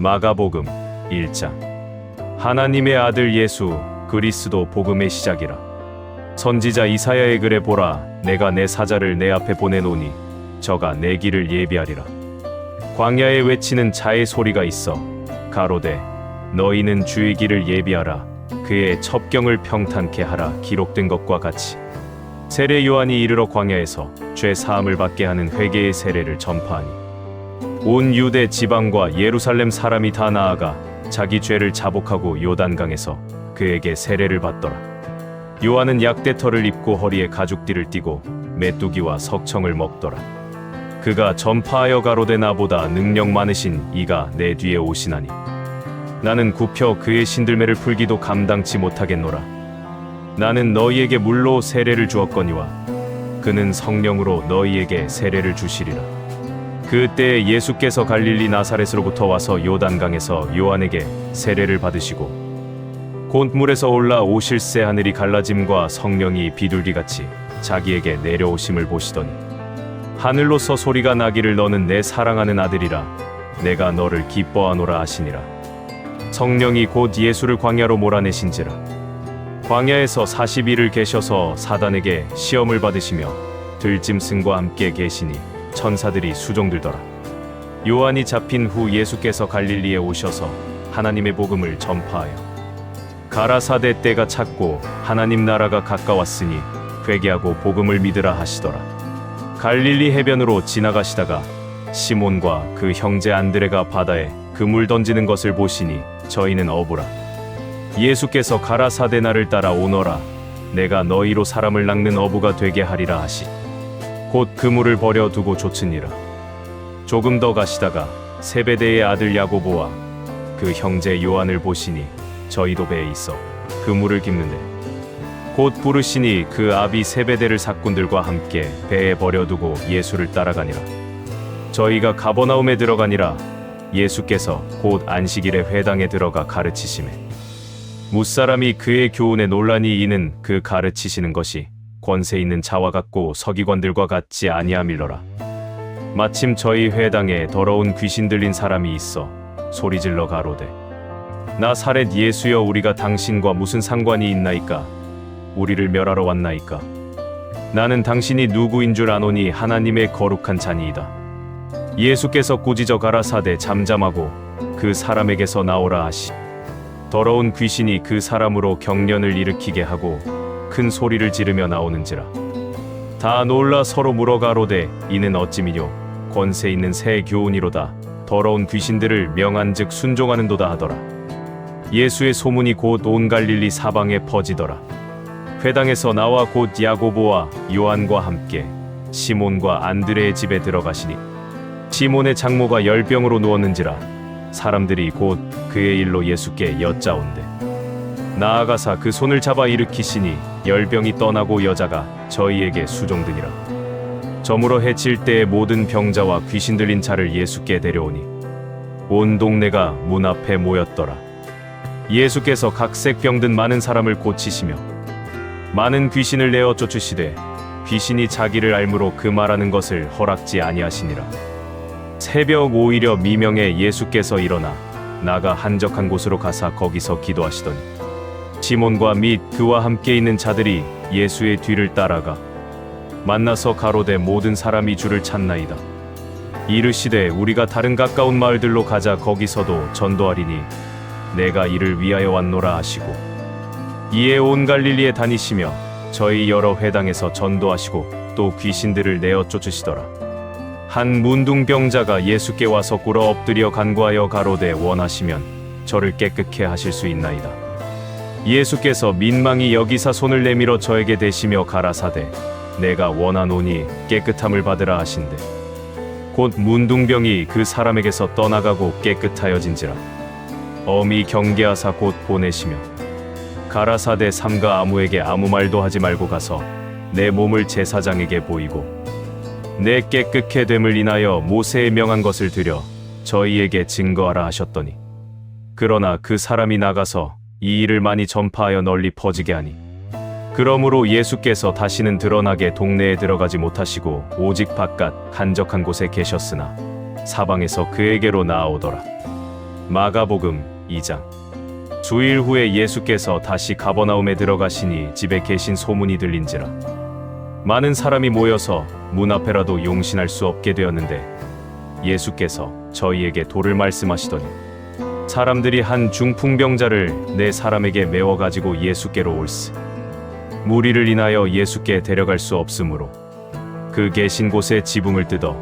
마가복음 1장. 하나님의 아들 예수 그리스도 복음의 시작이라. 선지자 이사야의 글에 보라, 내가 내 사자를 내 앞에 보내노니 저가 내 길을 예비하리라. 광야에 외치는 자의 소리가 있어 가로되 너희는 주의 길을 예비하라. 그의 첩경을 평탄케 하라. 기록된 것과 같이 세례 요한이 이르러 광야에서 죄 사함을 받게 하는 회개의 세례를 전파하니 온 유대 지방과 예루살렘 사람이 다 나아가 자기 죄를 자복하고 요단강에서 그에게 세례를 받더라. 요한은 약대털을 입고 허리에 가죽띠를 띠고 메뚜기와 석청을 먹더라. 그가 전파하여 가로되 나보다 능력 많으신 이가 내 뒤에 오시나니 나는 굽혀 그의 신들매를 풀기도 감당치 못하겠노라. 나는 너희에게 물로 세례를 주었거니와 그는 성령으로 너희에게 세례를 주시리라. 그때에 예수께서 갈릴리 나사렛으로부터 와서 요단강에서 요한에게 세례를 받으시고 곧 물에서 올라 오실새 하늘이 갈라짐과 성령이 비둘기같이 자기에게 내려오심을 보시더니 하늘로서 소리가 나기를 너는 내 사랑하는 아들이라 내가 너를 기뻐하노라 하시니라. 성령이 곧 예수를 광야로 몰아내신지라. 광야에서 40일을 계셔서 사단에게 시험을 받으시며 들짐승과 함께 계시니 천사들이 수종들더라. 요한이 잡힌 후 예수께서 갈릴리에 오셔서 하나님의 복음을 전파하여 가라사대 때가 찼고 하나님 나라가 가까웠으니 회개하고 복음을 믿으라 하시더라. 갈릴리 해변으로 지나가시다가 시몬과 그 형제 안드레가 바다에 그물 던지는 것을 보시니 저희는 어부라. 예수께서 가라사대 나를 따라 오너라. 내가 너희로 사람을 낚는 어부가 되게 하리라 하시. 곧 그물을 버려 두고 좇으니라. 조금 더 가시다가 세베대의 아들 야고보와 그 형제 요한을 보시니 저희도 배에 있어 그물을 깁는데 곧 부르시니 그 아비 세베대를 사꾼들과 함께 배에 버려두고 예수를 따라가니라. 저희가 가버나움에 들어가니라. 예수께서 곧 안식일에 회당에 들어가 가르치시매 무사람이 그의 교훈에 논란이 이는 그 가르치시는 것이 권세 있는 자와 같고 서기관들과 같지 아니함일러라. 마침 저희 회당에 더러운 귀신 들린 사람이 있어 소리질러 가로되 나사렛 예수여, 우리가 당신과 무슨 상관이 있나이까? 우리를 멸하러 왔나이까? 나는 당신이 누구인 줄 아노니 하나님의 거룩한 자니이다. 예수께서 꾸짖어 가라사대 잠잠하고 그 사람에게서 나오라 하시. 더러운 귀신이 그 사람으로 경련을 일으키게 하고 큰 소리를 지르며 나오는지라. 다 놀라 서로 물어 가로되 이는 어찌미뇨? 권세 있는 새 교훈이로다. 더러운 귀신들을 명한즉 순종하는도다 하더라. 예수의 소문이 곧 온 갈릴리 사방에 퍼지더라. 회당에서 나와 곧 야고보와 요한과 함께 시몬과 안드레의 집에 들어가시니 시몬의 장모가 열병으로 누웠는지라. 사람들이 곧 그의 일로 예수께 여짜온대 나아가사 그 손을 잡아 일으키시니 열병이 떠나고 여자가 저희에게 수종드니라. 저물어 해칠 때에 모든 병자와 귀신 들린 자를 예수께 데려오니 온 동네가 문 앞에 모였더라. 예수께서 각색 병든 많은 사람을 고치시며 많은 귀신을 내어 쫓으시되 귀신이 자기를 알므로 그 말하는 것을 허락지 아니하시니라. 새벽 오히려 미명에 예수께서 일어나 나가 한적한 곳으로 가사 거기서 기도하시더니 시몬과 및 그와 함께 있는 자들이 예수의 뒤를 따라가 만나서 가로되 모든 사람이 주를 찾나이다. 이르시되 우리가 다른 가까운 마을들로 가자. 거기서도 전도하리니 내가 이를 위하여 왔노라 하시고 이에 온 갈릴리에 다니시며 저희 여러 회당에서 전도하시고 또 귀신들을 내어 쫓으시더라. 한 문둥병자가 예수께 와서 꿇어 엎드려 간구하여 가로되 원하시면 저를 깨끗게 하실 수 있나이다. 예수께서 민망히 여기사 손을 내밀어 저에게 대시며 가라사대 내가 원하노니 깨끗함을 받으라 하신대 곧 문둥병이 그 사람에게서 떠나가고 깨끗하여진지라. 엄히 경계하사 곧 보내시며 가라사대 삼가 아무에게 아무 말도 하지 말고 가서 내 몸을 제사장에게 보이고 내 깨끗게 됨을 인하여 모세의 명한 것을 드려 저희에게 증거하라 하셨더니 그러나 그 사람이 나가서 이 일을 많이 전파하여 널리 퍼지게 하니 그러므로 예수께서 다시는 드러나게 동네에 들어가지 못하시고 오직 바깥 한적한 곳에 계셨으나 사방에서 그에게로 나아오더라. 마가복음 2장. 수일 후에 예수께서 다시 가버나움에 들어가시니 집에 계신 소문이 들린지라 많은 사람이 모여서 문 앞에라도 용신할 수 없게 되었는데 예수께서 저희에게 도를 말씀하시더니 사람들이 한 중풍병자를 네 사람에게 메워 가지고 예수께로 올스. 무리를 인하여 예수께 데려갈 수 없으므로 그 계신 곳에 지붕을 뜯어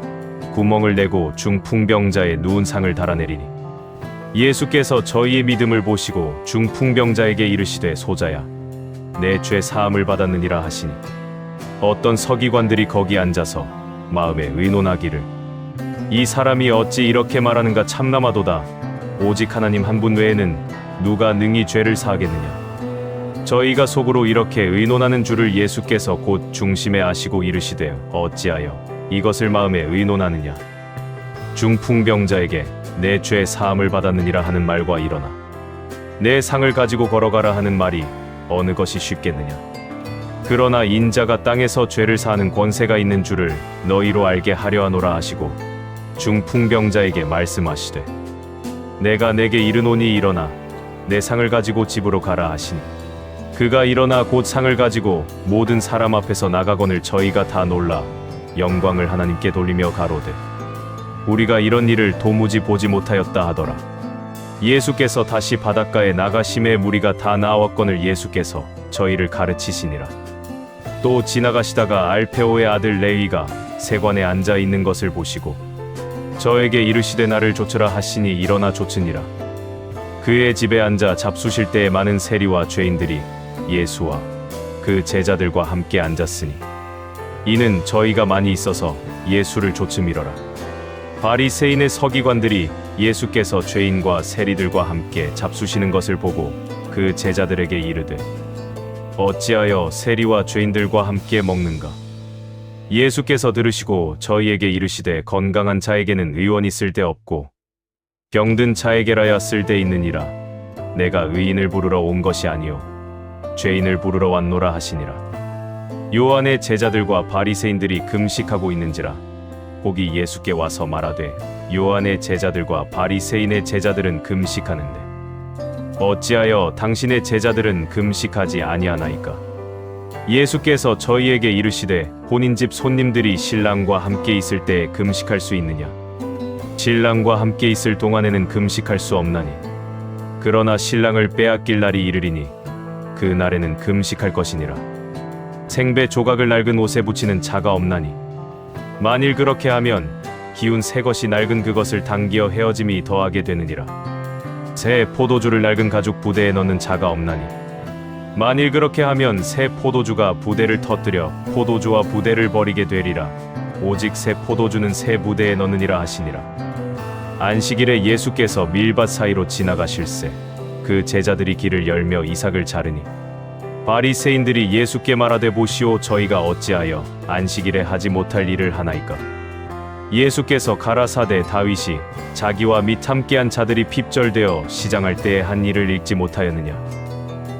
구멍을 내고 중풍병자의 누운 상을 달아내리니 예수께서 저희의 믿음을 보시고 중풍병자에게 이르시되 소자야 내 죄 사함을 받았느니라 하시니 어떤 서기관들이 거기 앉아서 마음에 의논하기를 이 사람이 어찌 이렇게 말하는가 참남하도다. 오직 하나님 한 분 외에는 누가 능히 죄를 사하겠느냐. 저희가 속으로 이렇게 의논하는 줄을 예수께서 곧 중심에 아시고 이르시되 어찌하여 이것을 마음에 의논하느냐. 중풍병자에게 내 죄 사함을 받았느니라 하는 말과 일어나 내 상을 가지고 걸어가라 하는 말이 어느 것이 쉽겠느냐. 그러나 인자가 땅에서 죄를 사하는 권세가 있는 줄을 너희로 알게 하려 하노라 하시고 중풍병자에게 말씀하시되 내가 내게 이르노니 일어나 내 상을 가지고 집으로 가라 하시니 그가 일어나 곧 상을 가지고 모든 사람 앞에서 나가거늘 저희가 다 놀라 영광을 하나님께 돌리며 가로되 우리가 이런 일을 도무지 보지 못하였다 하더라. 예수께서 다시 바닷가에 나가심에 무리가 다 나왔거늘 예수께서 저희를 가르치시니라. 또 지나가시다가 알페오의 아들 레위가 세관에 앉아 있는 것을 보시고 저에게 이르시되 나를 좇으라 하시니 일어나 좇으니라. 그의 집에 앉아 잡수실 때에 많은 세리와 죄인들이 예수와 그 제자들과 함께 앉았으니 이는 저희가 많이 있어서 예수를 좇음이러라. 바리새인의 서기관들이 예수께서 죄인과 세리들과 함께 잡수시는 것을 보고 그 제자들에게 이르되 어찌하여 세리와 죄인들과 함께 먹는가. 예수께서 들으시고 저희에게 이르시되 건강한 자에게는 의원이 쓸데없고 병든 자에게라야 쓸데있느니라. 내가 의인을 부르러 온 것이 아니요 죄인을 부르러 왔노라 하시니라. 요한의 제자들과 바리새인들이 금식하고 있는지라 거기 예수께 와서 말하되 요한의 제자들과 바리새인의 제자들은 금식하는데 어찌하여 당신의 제자들은 금식하지 아니하나이까. 예수께서 저희에게 이르시되 본인 집 손님들이 신랑과 함께 있을 때에 금식할 수 있느냐. 신랑과 함께 있을 동안에는 금식할 수 없나니 그러나 신랑을 빼앗길 날이 이르리니 그 날에는 금식할 것이니라. 생배 조각을 낡은 옷에 붙이는 자가 없나니 만일 그렇게 하면 기운 새 것이 낡은 그것을 당기어 헤어짐이 더하게 되느니라. 새 포도주를 낡은 가죽 부대에 넣는 자가 없나니 만일 그렇게 하면 새 포도주가 부대를 터뜨려 포도주와 부대를 버리게 되리라. 오직 새 포도주는 새 부대에 넣느니라 하시니라. 안식일에 예수께서 밀밭 사이로 지나가실새 그 제자들이 길을 열며 이삭을 자르니 바리새인들이 예수께 말하되 보시오 저희가 어찌하여 안식일에 하지 못할 일을 하나이까. 예수께서 가라사대 다윗이 자기와 및 함께한 자들이 핍절되어 시장할 때에 한 일을 읽지 못하였느냐.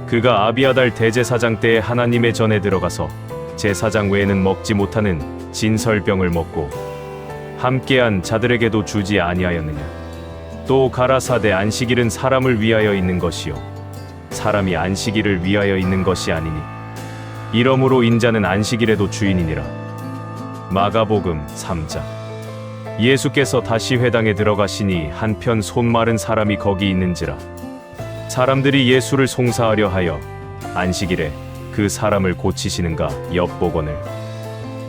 그가 아비아달 대제사장 때에 하나님의 전에 들어가서 제사장 외에는 먹지 못하는 진설병을 먹고 함께한 자들에게도 주지 아니하였느냐. 또 가라사대 안식일은 사람을 위하여 있는 것이요 사람이 안식일을 위하여 있는 것이 아니니 이러므로 인자는 안식일에도 주인이니라. 마가복음 3장. 예수께서 다시 회당에 들어가시니 한편 손 마른 사람이 거기 있는지라. 사람들이 예수를 송사하려 하여 안식일에 그 사람을 고치시는가 엿보거늘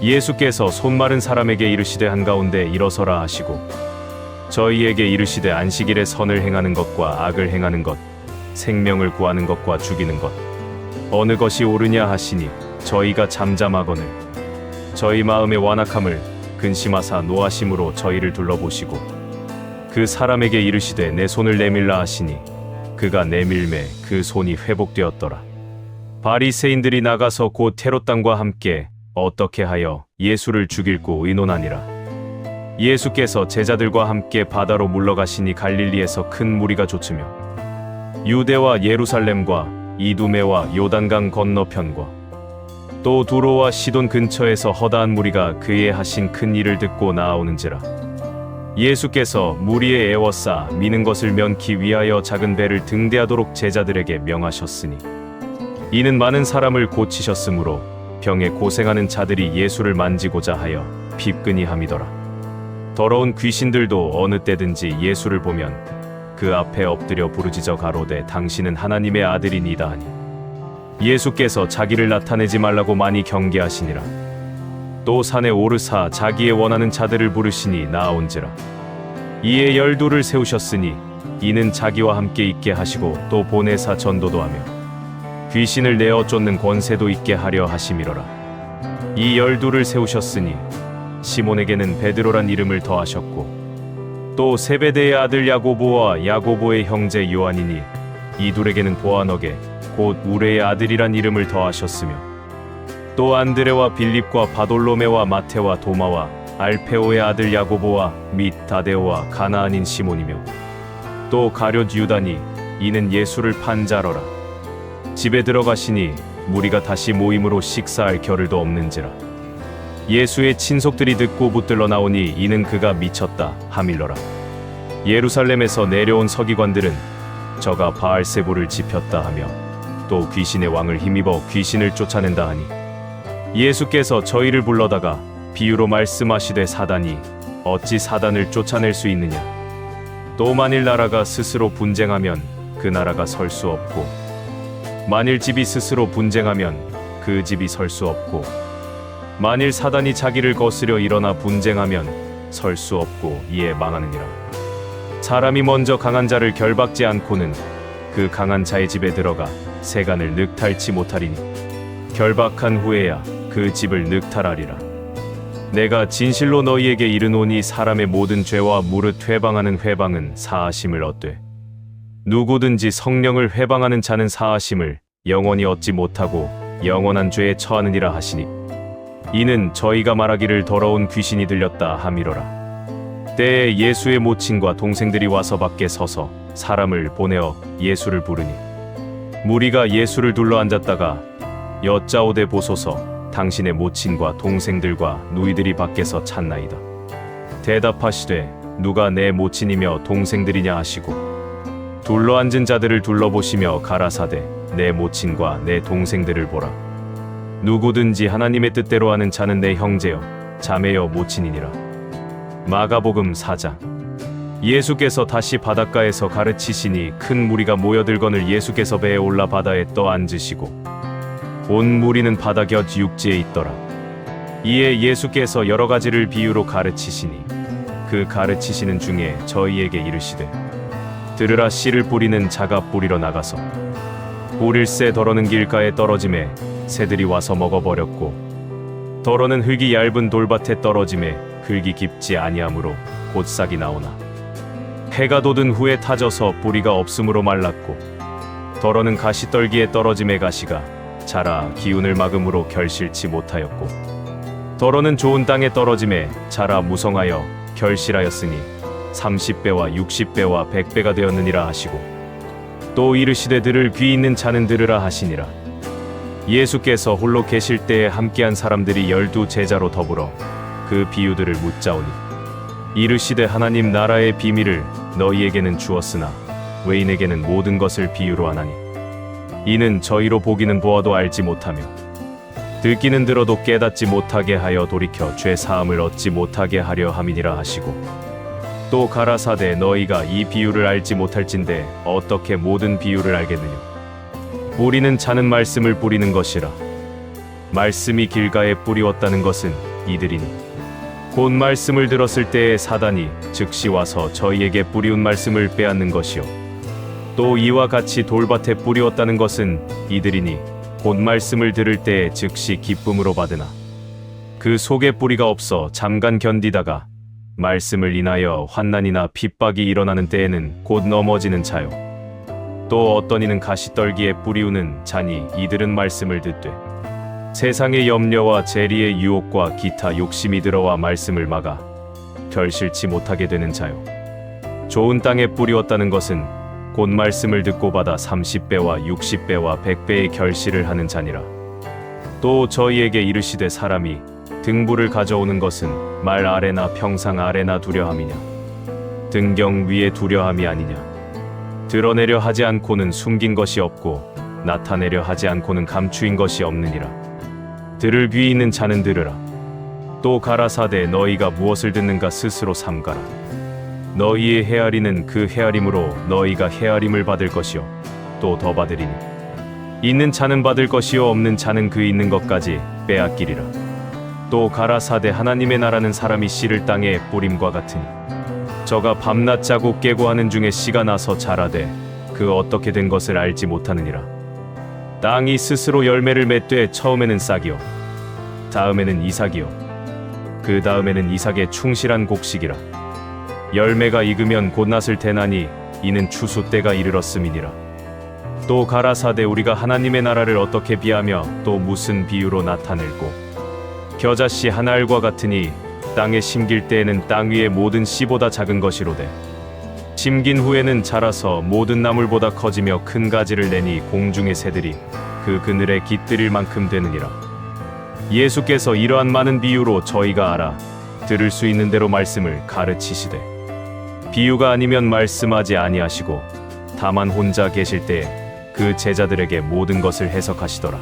예수께서 손 마른 사람에게 이르시되 한가운데 일어서라 하시고 저희에게 이르시되 안식일에 선을 행하는 것과 악을 행하는 것 생명을 구하는 것과 죽이는 것 어느 것이 옳으냐 하시니 저희가 잠잠하거늘 저희 마음의 완악함을 근심하사 노하심으로 저희를 둘러보시고 그 사람에게 이르시되 내 손을 내밀라 하시니 그가 내밀매 그 손이 회복되었더라. 바리새인들이 나가서 곧 헤롯 당과 함께 어떻게 하여 예수를 죽일고 의논하니라. 예수께서 제자들과 함께 바다로 물러가시니 갈릴리에서 큰 무리가 좇으며 유대와 예루살렘과 이두메와 요단강 건너편과 또 두로와 시돈 근처에서 허다한 무리가 그의 하신 큰 일을 듣고 나아오는지라. 예수께서 무리에 애워싸 미는 것을 면키 위하여 작은 배를 등대하도록 제자들에게 명하셨으니 이는 많은 사람을 고치셨으므로 병에 고생하는 자들이 예수를 만지고자 하여 핍근히 함이더라. 더러운 귀신들도 어느 때든지 예수를 보면 그 앞에 엎드려 부르짖어 가로되 당신은 하나님의 아들이니이다 하니 예수께서 자기를 나타내지 말라고 많이 경계하시니라. 또 산에 오르사 자기의 원하는 자들을 부르시니 나아온지라. 이에 12를 세우셨으니 이는 자기와 함께 있게 하시고 또 보내사 전도도 하며 귀신을 내어 쫓는 권세도 있게 하려 하심이로라. 이 12를 세우셨으니 시몬에게는 베드로란 이름을 더하셨고 또 세베대의 아들 야고보와 야고보의 형제 요한이니 이 둘에게는 보아너게 곧 우레의 아들이란 이름을 더하셨으며 또 안드레와 빌립과 바돌로메와 마테와 도마와 알페오의 아들 야고보와 및 다데오와 가나안인 시몬이며 또 가룟 유다니 이는 예수를 판 자러라. 집에 들어가시니 무리가 다시 모임으로 식사할 겨를도 없는지라. 예수의 친속들이 듣고 붙들러 나오니 이는 그가 미쳤다 하밀러라. 예루살렘에서 내려온 서기관들은 저가 바알세불을 지폈다 하며 또 귀신의 왕을 힘입어 귀신을 쫓아낸다 하니 예수께서 저희를 불러다가 비유로 말씀하시되 사단이 어찌 사단을 쫓아낼 수 있느냐. 또 만일 나라가 스스로 분쟁하면 그 나라가 설 수 없고 만일 집이 스스로 분쟁하면 그 집이 설 수 없고 만일 사단이 자기를 거스려 일어나 분쟁하면 설 수 없고 이에 망하느니라. 사람이 먼저 강한 자를 결박지 않고는 그 강한 자의 집에 들어가 세간을 늑탈치 못하리니 결박한 후에야 그 집을 늑탈하리라. 내가 진실로 너희에게 이르노니 사람의 모든 죄와 무릇 회방하는 회방은 사하심을 얻되 누구든지 성령을 회방하는 자는 사하심을 영원히 얻지 못하고 영원한 죄에 처하느니라 하시니 이는 저희가 말하기를 더러운 귀신이 들렸다 함이로라. 때에 예수의 모친과 동생들이 와서 밖에 서서 사람을 보내어 예수를 부르니 무리가 예수를 둘러 앉았다가 여짜오되 보소서 당신의 모친과 동생들과 누이들이 밖에서 찾나이다. 대답하시되 누가 내 모친이며 동생들이냐 하시고 둘러 앉은 자들을 둘러보시며 가라사대 내 모친과 내 동생들을 보라. 누구든지 하나님의 뜻대로 하는 자는 내 형제여 자매여 모친이니라. 마가복음 4장. 예수께서 다시 바닷가에서 가르치시니 큰 무리가 모여들거늘 예수께서 배에 올라 바다에 떠 앉으시고 온 무리는 바다 곁 육지에 있더라. 이에 예수께서 여러 가지를 비유로 가르치시니 그 가르치시는 중에 저희에게 이르시되 들으라. 씨를 뿌리는 자가 뿌리러 나가서 뿌릴새 더러는 길가에 떨어짐에 새들이 와서 먹어버렸고 더러는 흙이 얇은 돌밭에 떨어짐에 흙이 깊지 아니하므로 곧 싹이 나오나 해가 돋은 후에 타져서 뿌리가 없으므로 말랐고 더러는 가시떨기에 떨어짐에 가시가 자라 기운을 막음으로 결실치 못하였고 더러는 좋은 땅에 떨어짐에 자라 무성하여 결실하였으니 30배와 60배와 100배가 되었느니라 하시고 또 이르시되 들을 귀 있는 자는 들으라 하시니라. 예수께서 홀로 계실 때에 함께한 사람들이 12 제자로 더불어 그 비유들을 묻자오니 이르시되 하나님 나라의 비밀을 너희에게는 주었으나 외인에게는 모든 것을 비유로 하나니 이는 저희로 보기는 보아도 알지 못하며 듣기는 들어도 깨닫지 못하게 하여 돌이켜 죄 사함을 얻지 못하게 하려 함이니라 하시고 또 가라사대 너희가 이 비유를 알지 못할진대 어떻게 모든 비유를 알겠느냐. 뿌리는 자는 말씀을 뿌리는 것이라. 말씀이 길가에 뿌리웠다는 것은 이들이니 곧 말씀을 들었을 때에 사단이 즉시 와서 저희에게 뿌리운 말씀을 빼앗는 것이요 또 이와 같이 돌밭에 뿌리웠다는 것은 이들이니 곧 말씀을 들을 때에 즉시 기쁨으로 받으나 그 속에 뿌리가 없어 잠깐 견디다가 말씀을 인하여 환난이나 핍박이 일어나는 때에는 곧 넘어지는 자요 또 어떤 이는 가시떨기에 뿌리우는 자니 이들은 말씀을 듣되 세상의 염려와 재리의 유혹과 기타 욕심이 들어와 말씀을 막아 결실치 못하게 되는 자요 좋은 땅에 뿌리웠다는 것은 곧 말씀을 듣고 받아 30배와 60배와 100배의 결실을 하는 자니라. 또 저희에게 이르시되 사람이 등불을 가져오는 것은 말 아래나 평상 아래나 두려 함이냐. 등경 위에 두려함이 아니냐. 드러내려 하지 않고는 숨긴 것이 없고 나타내려 하지 않고는 감추인 것이 없느니라. 들을 귀 있는 자는 들으라. 또 가라사대 너희가 무엇을 듣는가 스스로 삼가라. 너희의 헤아리는 그 헤아림으로 너희가 헤아림을 받을 것이요 또 더 받으리니 있는 자는 받을 것이요 없는 자는 그 있는 것까지 빼앗기리라. 또 가라사대 하나님의 나라는 사람이 씨를 땅에 뿌림과 같으니 저가 밤낮 자고 깨고 하는 중에 씨가 나서 자라되 그 어떻게 된 것을 알지 못하느니라. 땅이 스스로 열매를 맺되 처음에는 싹이요 다음에는 이삭이요 그 다음에는 이삭의 충실한 곡식이라. 열매가 익으면 곧 낫을 테나니 이는 추수 때가 이르렀음이니라. 또 가라사대 우리가 하나님의 나라를 어떻게 비하며 또 무슨 비유로 나타낼꼬. 겨자씨 한 알과 같으니 땅에 심길 때에는 땅 위의 모든 씨보다 작은 것이로되 심긴 후에는 자라서 모든 나물보다 커지며 큰 가지를 내니 공중의 새들이 그 그늘에 깃들일 만큼 되느니라. 예수께서 이러한 많은 비유로 저희가 알아 들을 수 있는 대로 말씀을 가르치시되 비유가 아니면 말씀하지 아니하시고 다만 혼자 계실 때에 그 제자들에게 모든 것을 해석하시더라.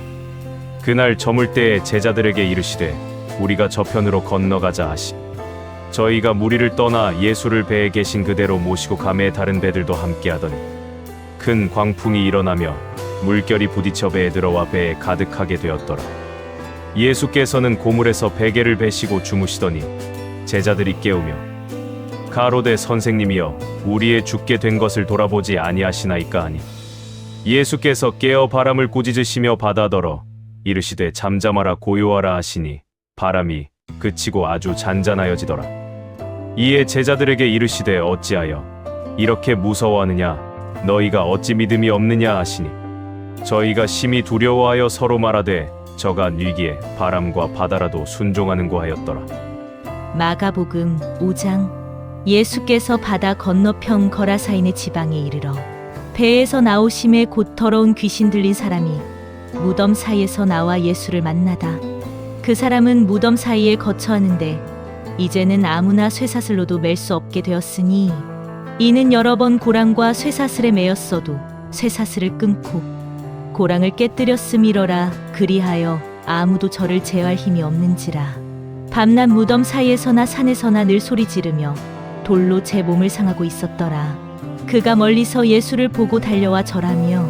그날 저물 때에 제자들에게 이르시되 우리가 저편으로 건너가자 하시. 저희가 무리를 떠나 예수를 배에 계신 그대로 모시고 가매 다른 배들도 함께하더니 큰 광풍이 일어나며 물결이 부딪혀 배에 들어와 배에 가득하게 되었더라. 예수께서는 고물에서 베개를 베시고 주무시더니 제자들이 깨우며 가로되 선생님이여 우리의 죽게 된 것을 돌아보지 아니하시나이까 하니 예수께서 깨어 바람을 꾸짖으시며 바다더러 이르시되 잠잠하라 고요하라 하시니 바람이 그치고 아주 잔잔하여지더라. 이에 제자들에게 이르시되 어찌하여 이렇게 무서워하느냐 너희가 어찌 믿음이 없느냐 하시니 저희가 심히 두려워하여 서로 말하되 저가 뉘기에 바람과 바다라도 순종하는고 하였더라. 마가복음 5장. 예수께서 바다 건너편 거라사인의 지방에 이르러 배에서 나오심에 곧 더러운 귀신 들린 사람이 무덤 사이에서 나와 예수를 만나다. 그 사람은 무덤 사이에 거처하는데 이제는 아무나 쇠사슬로도 맬 수 없게 되었으니 이는 여러 번 고랑과 쇠사슬에 매였어도 쇠사슬을 끊고 고랑을 깨뜨렸음이러라. 그리하여 아무도 저를 제어할 힘이 없는지라. 밤낮 무덤 사이에서나 산에서나 늘 소리 지르며 돌로 제 몸을 상하고 있었더라. 그가 멀리서 예수를 보고 달려와 절하며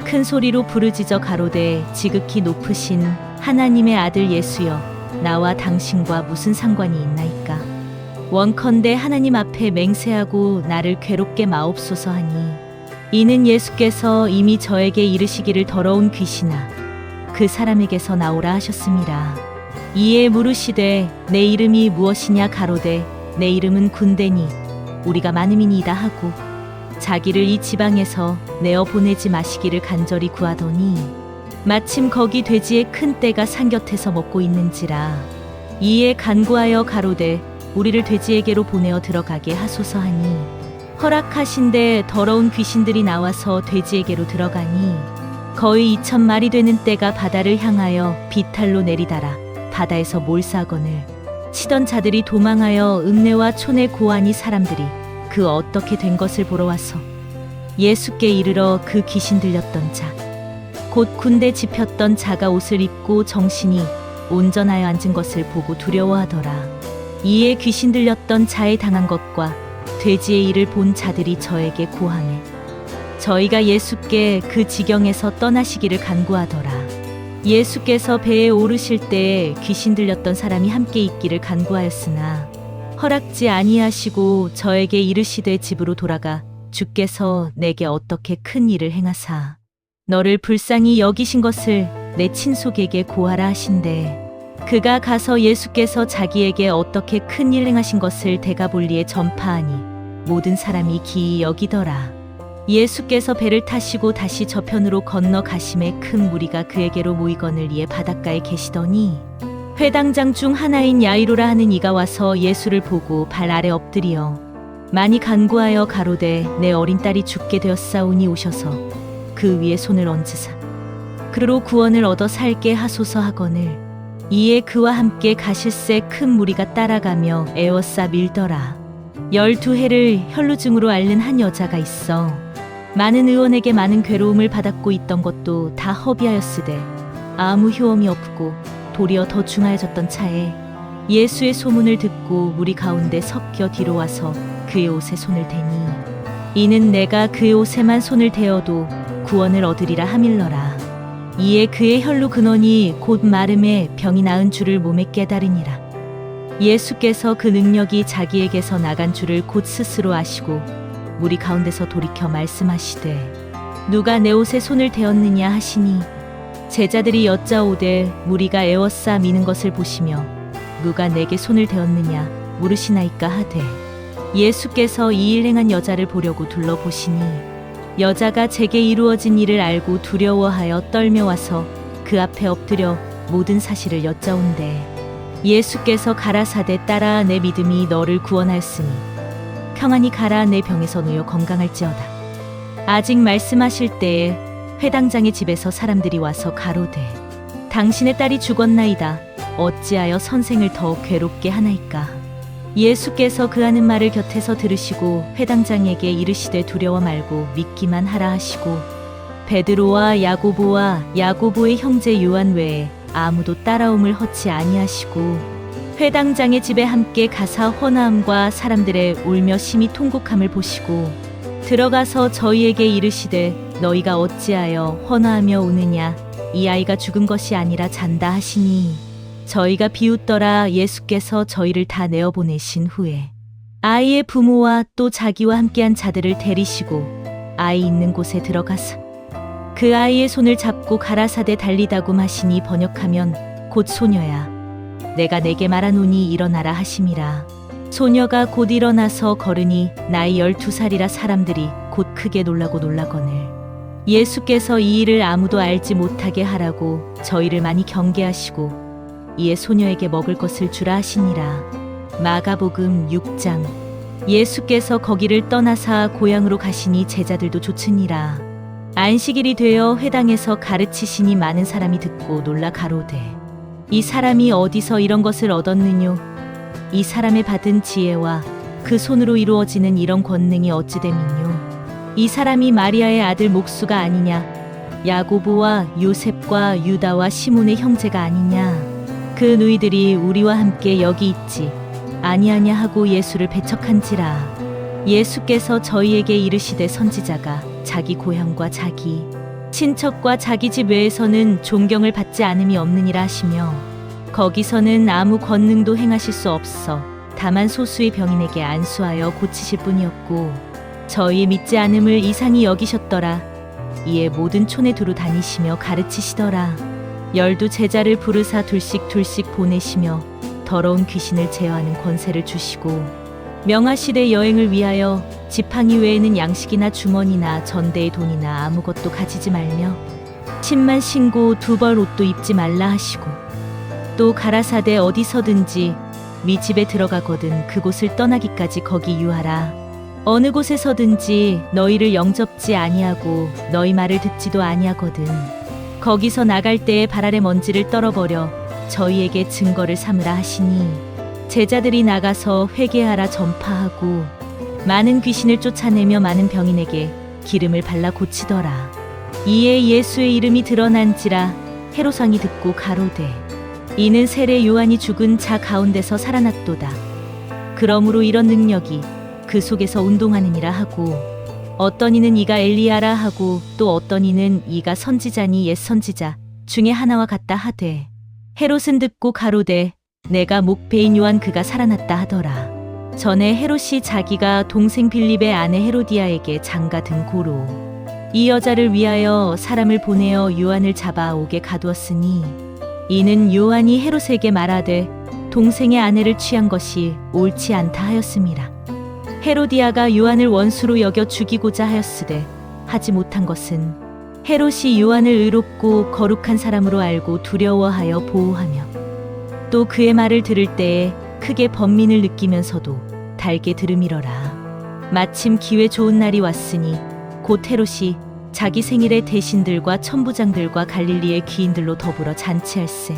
큰 소리로 부르짖어 가로되 지극히 높으신 하나님의 아들 예수여 나와 당신과 무슨 상관이 있나이까. 원컨대 하나님 앞에 맹세하고 나를 괴롭게 마옵소서 하니 이는 예수께서 이미 저에게 이르시기를 더러운 귀신아 그 사람에게서 나오라 하셨습니다. 이에 물으시되 내 이름이 무엇이냐 가로되 내 이름은 군대니 우리가 많음이니이다 하고 자기를 이 지방에서 내어 보내지 마시기를 간절히 구하더니 마침 거기 돼지의 큰 떼가 산 곁에서 먹고 있는지라. 이에 간구하여 가로되 우리를 돼지에게로 보내어 들어가게 하소서 하니 허락하신데 더러운 귀신들이 나와서 돼지에게로 들어가니 거의 2,000마리 되는 떼가 바다를 향하여 비탈로 내리다라 바다에서 몰사건을 치던 자들이 도망하여 읍내와 촌의 고아니 사람들이 그 어떻게 된 것을 보러 와서 예수께 이르러 그 귀신 들렸던 자 곧 군대 집혔던 자가 옷을 입고 정신이 온전하여 앉은 것을 보고 두려워하더라. 이에 귀신 들렸던 자의 당한 것과 돼지의 일을 본 자들이 저에게 고하매 저희가 예수께 그 지경에서 떠나시기를 간구하더라. 예수께서 배에 오르실 때에 귀신 들렸던 사람이 함께 있기를 간구하였으나 허락지 아니하시고 저에게 이르시되 집으로 돌아가 주께서 내게 어떻게 큰 일을 행하사 너를 불쌍히 여기신 것을 내 친속에게 고하라 하신대. 그가 가서 예수께서 자기에게 어떻게 큰 일 행하신 것을 데가볼리에 전파하니 모든 사람이 기이 여기더라. 예수께서 배를 타시고 다시 저편으로 건너가심에 큰 무리가 그에게로 모이거늘 이에 바닷가에 계시더니 회당장 중 하나인 야이로라 하는 이가 와서 예수를 보고 발 아래 엎드리어 많이 간구하여 가로되 내 어린 딸이 죽게 되었사오니 오셔서 그 위에 손을 얹으사 그로 구원을 얻어 살게 하소서 하거늘 이에 그와 함께 가실새 큰 무리가 따라가며 에워싸 밀더라. 12해를 혈루증으로 앓는 한 여자가 있어. 많은 의원에게 많은 괴로움을 받았고 있던 것도 다 허비하였으되 아무 효험이 없고 도리어 더 중하여졌던 차에 예수의 소문을 듣고 우리 가운데 섞여 뒤로 와서 그의 옷에 손을 대니 이는 내가 그의 옷에만 손을 대어도 구원을 얻으리라 함일러라. 이에 그의 혈루 근원이 곧 마름에 병이 나은 줄을 몸에 깨달으니라. 예수께서 그 능력이 자기에게서 나간 줄을 곧 스스로 아시고 무리 가운데서 돌이켜 말씀하시되 누가 내 옷에 손을 대었느냐 하시니 제자들이 여짜오되 무리가 에워싸 미는 것을 보시며 누가 내게 손을 대었느냐 물으시나이까 하되 예수께서 이 일 행한 여자를 보려고 둘러보시니 여자가 제게 이루어진 일을 알고 두려워하여 떨며 와서 그 앞에 엎드려 모든 사실을 여짜온대 예수께서 가라사대 따라 내 믿음이 너를 구원하였으니 평안히 가라 내 병에서 놓여 건강할지어다. 아직 말씀하실 때에 회당장의 집에서 사람들이 와서 가로되 당신의 딸이 죽었나이다. 어찌하여 선생을 더 괴롭게 하나이까. 예수께서 그 하는 말을 곁에서 들으시고 회당장에게 이르시되 두려워 말고 믿기만 하라 하시고 베드로와 야고보와 야고보의 형제 요한 외에 아무도 따라옴을 허치 아니하시고 회당장의 집에 함께 가사 헌화함과 사람들의 울며 심히 통곡함을 보시고 들어가서 저희에게 이르시되 너희가 어찌하여 헌화하며 우느냐 이 아이가 죽은 것이 아니라 잔다 하시니 저희가 비웃더라. 예수께서 저희를 다 내어보내신 후에 아이의 부모와 또 자기와 함께한 자들을 데리시고 아이 있는 곳에 들어가사 그 아이의 손을 잡고 가라사대 달리다고 하시니 번역하면 곧 소녀야 내가 내게 말하노니 일어나라 하심이라. 소녀가 곧 일어나서 걸으니 나이 12살이라 사람들이 곧 크게 놀라고 놀라거늘 예수께서 이 일을 아무도 알지 못하게 하라고 저희를 많이 경계하시고 이에 소녀에게 먹을 것을 주라 하시니라. 마가복음 6장. 예수께서 거기를 떠나사 고향으로 가시니 제자들도 좇으니라. 안식일이 되어 회당에서 가르치시니 많은 사람이 듣고 놀라 가로되 이 사람이 어디서 이런 것을 얻었느뇨. 이 사람의 받은 지혜와 그 손으로 이루어지는 이런 권능이 어찌 됨이뇨. 이 사람이 마리아의 아들 목수가 아니냐. 야고보와 요셉과 유다와 시몬의 형제가 아니냐. 그 누이들이 우리와 함께 여기 있지 아니하냐 하고 예수를 배척한지라. 예수께서 저희에게 이르시되 선지자가 자기 고향과 자기 친척과 자기 집 외에서는 존경을 받지 않음이 없느니라 하시며 거기서는 아무 권능도 행하실 수 없어 다만 소수의 병인에게 안수하여 고치실 뿐이었고 저희의 믿지 않음을 이상히 여기셨더라. 이에 모든 촌에 두루 다니시며 가르치시더라. 12 제자를 부르사 둘씩 보내시며 더러운 귀신을 제어하는 권세를 주시고 명하시되 여행을 위하여 지팡이 외에는 양식이나 주머니나 전대의 돈이나 아무것도 가지지 말며 신만 신고 2벌 옷도 입지 말라 하시고 또 가라사대 어디서든지 네 집에 들어가거든 그곳을 떠나기까지 거기 유하라. 어느 곳에서든지 너희를 영접지 아니하고 너희 말을 듣지도 아니하거든 거기서 나갈 때에 발 아래 먼지를 떨어버려 저희에게 증거를 삼으라 하시니 제자들이 나가서 회개하라 전파하고 많은 귀신을 쫓아내며 많은 병인에게 기름을 발라 고치더라. 이에 예수의 이름이 드러난지라 헤롯 왕이 듣고 가로되 이는 세례 요한이 죽은 자 가운데서 살아났도다. 그러므로 이런 능력이 그 속에서 운동하느니라 하고 어떤 이는 이가 엘리야라 하고 또 어떤 이는 이가 선지자니 옛 선지자 중에 하나와 같다 하되 헤롯은 듣고 가로되 내가 목배인 요한 그가 살아났다 하더라. 전에 헤롯이 자기가 동생 빌립의 아내 헤로디아에게 장가든 고로 이 여자를 위하여 사람을 보내어 요한을 잡아 옥에 가두었으니 이는 요한이 헤롯에게 말하되 동생의 아내를 취한 것이 옳지 않다 하였음이라. 헤로디아가 요한을 원수로 여겨 죽이고자 하였으되 하지 못한 것은 헤롯이 요한을 의롭고 거룩한 사람으로 알고 두려워하여 보호하며 또 그의 말을 들을 때에 크게 번민을 느끼면서도 달게 들음이러라. 마침 기회 좋은 날이 왔으니 곧 헤롯이 자기 생일에 대신들과 천부장들과 갈릴리의 귀인들로 더불어 잔치할세.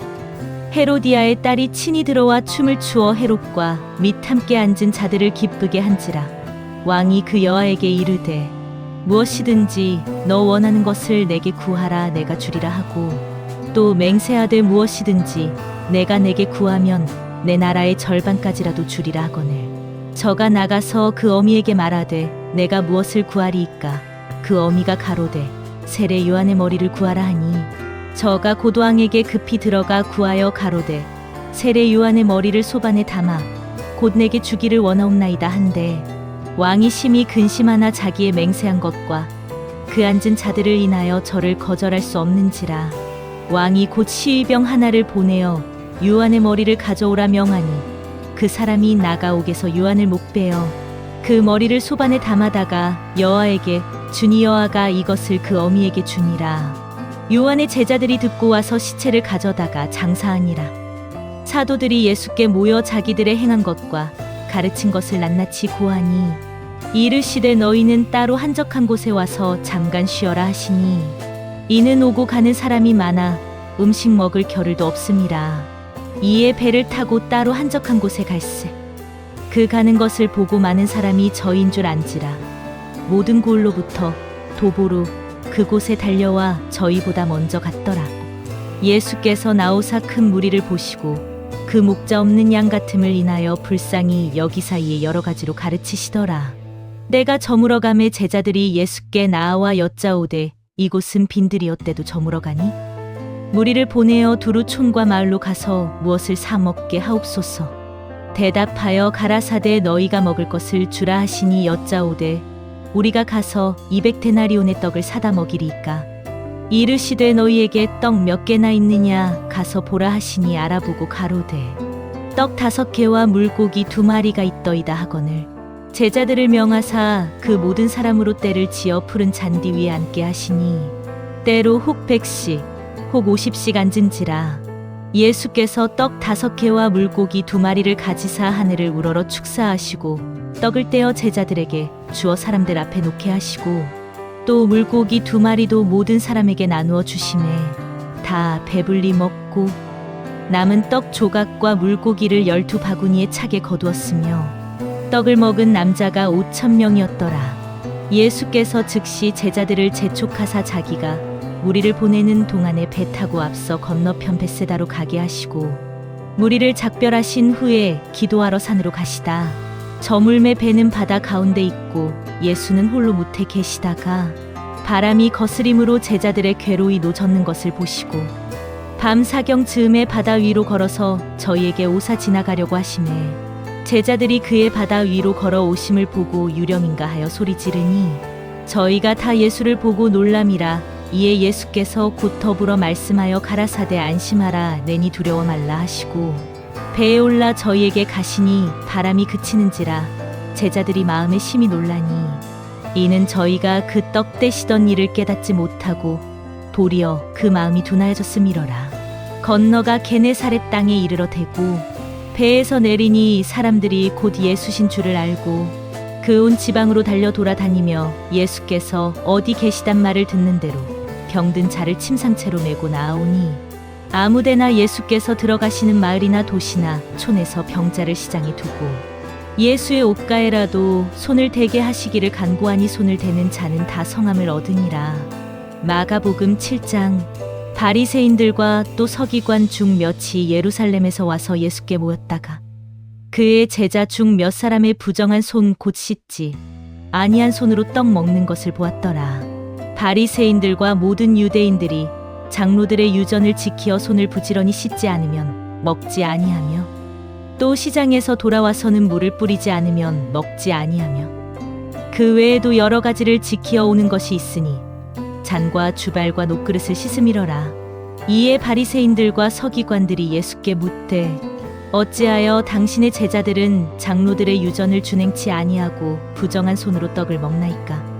헤로디아의 딸이 친히 들어와 춤을 추어 헤롯과 및 함께 앉은 자들을 기쁘게 한지라. 왕이 그 여아에게 이르되 무엇이든지 너 원하는 것을 내게 구하라 내가 주리라 하고, 또 맹세하되 무엇이든지 내가 내게 구하면 내 나라의 절반까지라도 주리라 하거늘. 저가 나가서 그 어미에게 말하되 내가 무엇을 구하리이까? 그 어미가 가로되 세례 요한의 머리를 구하라 하니, 저가 고도왕에게 급히 들어가 구하여 가로되 세례 요한의 머리를 소반에 담아 곧 내게 주기를 원하옵나이다 한데, 왕이 심히 근심하나 자기의 맹세한 것과 그 앉은 자들을 인하여 저를 거절할 수 없는지라. 왕이 곧 시위병 하나를 보내어 요한의 머리를 가져오라 명하니, 그 사람이 나가옥에서 요한을 목베어 그 머리를 소반에 담아다가 여아에게 주니, 여아가 이것을 그 어미에게 주니라. 요한의 제자들이 듣고 와서 시체를 가져다가 장사하니라. 사도들이 예수께 모여 자기들의 행한 것과 가르친 것을 낱낱이 고하니, 이르시되 너희는 따로 한적한 곳에 와서 잠깐 쉬어라 하시니, 이는 오고 가는 사람이 많아 음식 먹을 겨를도 없음이라. 이에 배를 타고 따로 한적한 곳에 갈새 그 가는 것을 보고 많은 사람이 저인 줄 안지라. 모든 골로부터 도보로 그곳에 달려와 저희보다 먼저 갔더라. 예수께서 나오사 큰 무리를 보시고 그 목자 없는 양 같음을 인하여 불쌍히 여기 사이에 여러 가지로 가르치시더라. 때가 저물어 가매 제자들이 예수께 나아와 여짜오되 이곳은 빈들이었대도 저물어 가니? 무리를 보내어 두루 촌과 마을로 가서 무엇을 사 먹게 하옵소서. 대답하여 가라사대 너희가 먹을 것을 주라 하시니, 여짜오되 우리가 가서 200데나리온의 떡을 사다 먹이리이까? 이르시되 너희에게 떡 몇 개나 있느냐 가서 보라 하시니, 알아보고 가로되 떡 5개와 물고기 2마리가 있더이다 하거늘. 제자들을 명하사 그 모든 사람으로 때를 지어 푸른 잔디 위에 앉게 하시니, 때로 혹 100씩 혹 50씩 앉은지라. 예수께서 떡 5개와 물고기 2마리를 가지사 하늘을 우러러 축사하시고 떡을 떼어 제자들에게 주어 사람들 앞에 놓게 하시고, 또 물고기 2마리도 모든 사람에게 나누어 주시매 다 배불리 먹고 남은 떡 조각과 물고기를 12바구니에 차게 거두었으며, 떡을 먹은 남자가 5,000명이었더라. 예수께서 즉시 제자들을 재촉하사 자기가 무리를 보내는 동안에 배 타고 앞서 건너편 벳세다로 가게 하시고, 무리를 작별하신 후에 기도하러 산으로 가시다. 저물매 배는 바다 가운데 있고 예수는 홀로 무태 계시다가 바람이 거스림으로 제자들의 괴로이 노젓는 것을 보시고, 밤 사경 즈음에 바다 위로 걸어서 저희에게 오사 지나가려고 하시매, 제자들이 그의 바다 위로 걸어 오심을 보고 유령인가 하여 소리 지르니, 저희가 다 예수를 보고 놀람이라. 이에 예수께서 곧 더불어 말씀하여 가라사대 안심하라 내니 두려워 말라 하시고 배에 올라 저희에게 가시니, 바람이 그치는지라 제자들이 마음에 심히 놀라니, 이는 저희가 그 떡 떼시던 일을 깨닫지 못하고 도리어 그 마음이 둔하여졌음이러라. 건너가 게네사렛 땅에 이르러 대고 배에서 내리니, 사람들이 곧 예수신 줄을 알고 그 온 지방으로 달려 돌아다니며 예수께서 어디 계시단 말을 듣는 대로 병든 자를 침상채로 메고 나아오니, 아무데나 예수께서 들어가시는 마을이나 도시나 촌에서 병자를 시장에 두고 예수의 옷가에라도 손을 대게 하시기를 간구하니, 손을 대는 자는 다 성함을 얻으니라. 마가복음 7장. 바리새인들과 또 서기관 중 몇이 예루살렘에서 와서 예수께 모였다가 그의 제자 중 몇 사람의 부정한 손 곧 씻지 아니한 손으로 떡 먹는 것을 보았더라. 바리새인들과 모든 유대인들이 장로들의 유전을 지키어 손을 부지런히 씻지 않으면 먹지 아니하며, 또 시장에서 돌아와서는 물을 뿌리지 않으면 먹지 아니하며, 그 외에도 여러 가지를 지키어 오는 것이 있으니 잔과 주발과 녹그릇을 씻음이러라. 이에 바리새인들과 서기관들이 예수께 묻되, 어찌하여 당신의 제자들은 장로들의 유전을 준행치 아니하고 부정한 손으로 떡을 먹나이까?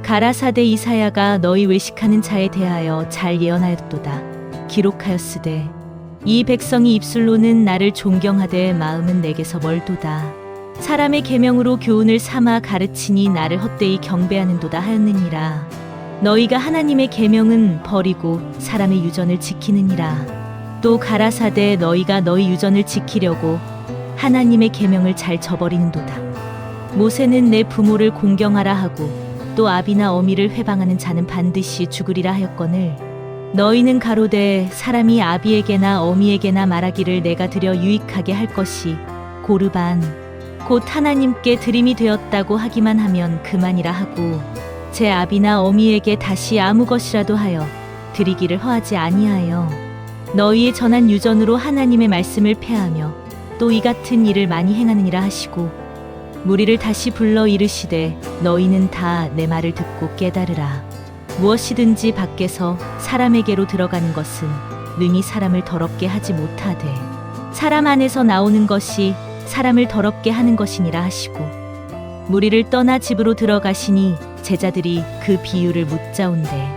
가라사대 이사야가 너희 외식하는 자에 대하여 잘 예언하였도다. 기록하였으되 이 백성이 입술로는 나를 존경하되 마음은 내게서 멀도다. 사람의 계명으로 교훈을 삼아 가르치니 나를 헛되이 경배하는도다 하였느니라. 너희가 하나님의 계명은 버리고 사람의 유전을 지키느니라. 또 가라사대 너희가 너희 유전을 지키려고 하나님의 계명을 잘 저버리는도다. 모세는 내 부모를 공경하라 하고 또 아비나 어미를 회방하는 자는 반드시 죽으리라 하였거늘 너희는 가로되 사람이 아비에게나 어미에게나 말하기를 내가 드려 유익하게 할 것이 고르반 곧 하나님께 드림이 되었다고 하기만 하면 그만이라 하고 제 아비나 어미에게 다시 아무 것이라도 하여 드리기를 허하지 아니하여 너희의 전한 유전으로 하나님의 말씀을 폐하며 또 이 같은 일을 많이 행하느니라 하시고 무리를 다시 불러 이르시되 너희는 다 내 말을 듣고 깨달으라. 무엇이든지 밖에서 사람에게로 들어가는 것은 능히 사람을 더럽게 하지 못하되 사람 안에서 나오는 것이 사람을 더럽게 하는 것이니라 하시고 무리를 떠나 집으로 들어가시니 제자들이 그 비유를 묻자온대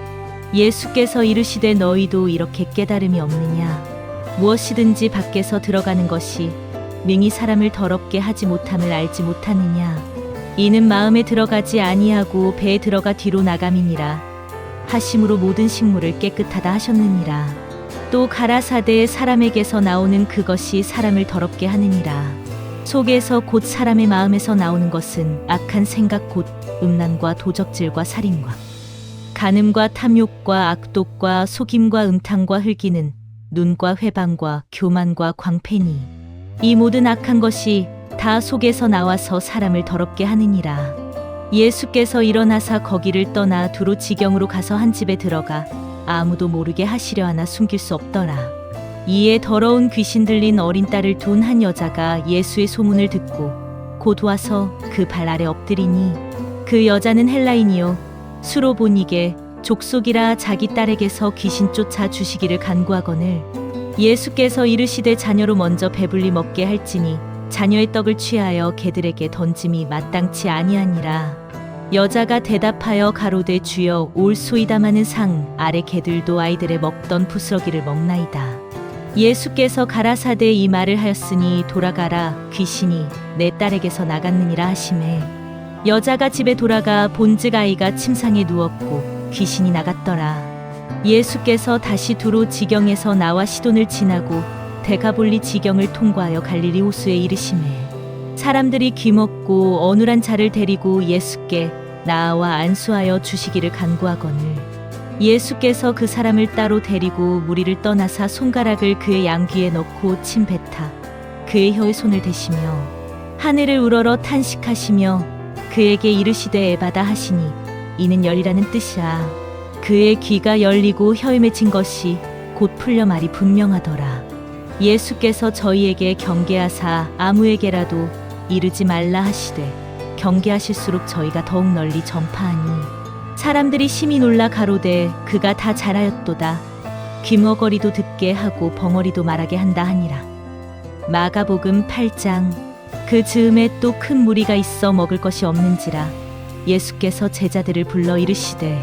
예수께서 이르시되 너희도 이렇게 깨달음이 없느냐 무엇이든지 밖에서 들어가는 것이 능히 사람을 더럽게 하지 못함을 알지 못하느냐 이는 마음에 들어가지 아니하고 배에 들어가 뒤로 나감이니라 하심으로 모든 식물을 깨끗하다 하셨느니라. 또 가라사대 사람에게서 나오는 그것이 사람을 더럽게 하느니라. 속에서 곧 사람의 마음에서 나오는 것은 악한 생각 곧 음란과 도적질과 살인과 간음과 탐욕과 악독과 속임과 음탕과 흘기는 눈과 회방과 교만과 광패니 이 모든 악한 것이 다 속에서 나와서 사람을 더럽게 하느니라. 예수께서 일어나사 거기를 떠나 두로 지경으로 가서 한 집에 들어가 아무도 모르게 하시려 하나 숨길 수 없더라. 이에 더러운 귀신 들린 어린 딸을 둔 한 여자가 예수의 소문을 듣고 곧 와서 그 발 아래 엎드리니 그 여자는 헬라인이요 수로보니게 족속이라 자기 딸에게서 귀신 쫓아 주시기를 간구하거늘 예수께서 이르시되 자녀로 먼저 배불리 먹게 할지니 자녀의 떡을 취하여 개들에게 던짐이 마땅치 아니하니라. 여자가 대답하여 가로되 주여 올소이다마는 상 아래 개들도 아이들의 먹던 부스러기를 먹나이다. 예수께서 가라사대 이 말을 하였으니 돌아가라 귀신이 내 딸에게서 나갔느니라 하시매 여자가 집에 돌아가 본즉 아이가 침상에 누웠고 귀신이 나갔더라. 예수께서 다시 두로 지경에서 나와 시돈을 지나고 데가볼리 지경을 통과하여 갈릴리 호수에 이르시매 사람들이 귀먹고 어눌한 자를 데리고 예수께 나와 안수하여 주시기를 간구하거늘 예수께서 그 사람을 따로 데리고 무리를 떠나사 손가락을 그의 양귀에 넣고 침 뱉아 그의 혀에 손을 대시며 하늘을 우러러 탄식하시며 그에게 이르시되 에바다 하시니 이는 열리라는 뜻이라. 그의 귀가 열리고 혀에 맺힌 것이 곧 풀려 말이 분명하더라. 예수께서 저희에게 경계하사 아무에게라도 이르지 말라 하시되 경계하실수록 저희가 더욱 널리 전파하니 사람들이 심히 놀라 가로되 그가 다 잘하였도다. 귀머거리도 듣게 하고 벙어리도 말하게 한다 하니라. 마가복음 8장. 그 즈음에 또 큰 무리가 있어 먹을 것이 없는지라 예수께서 제자들을 불러 이르시되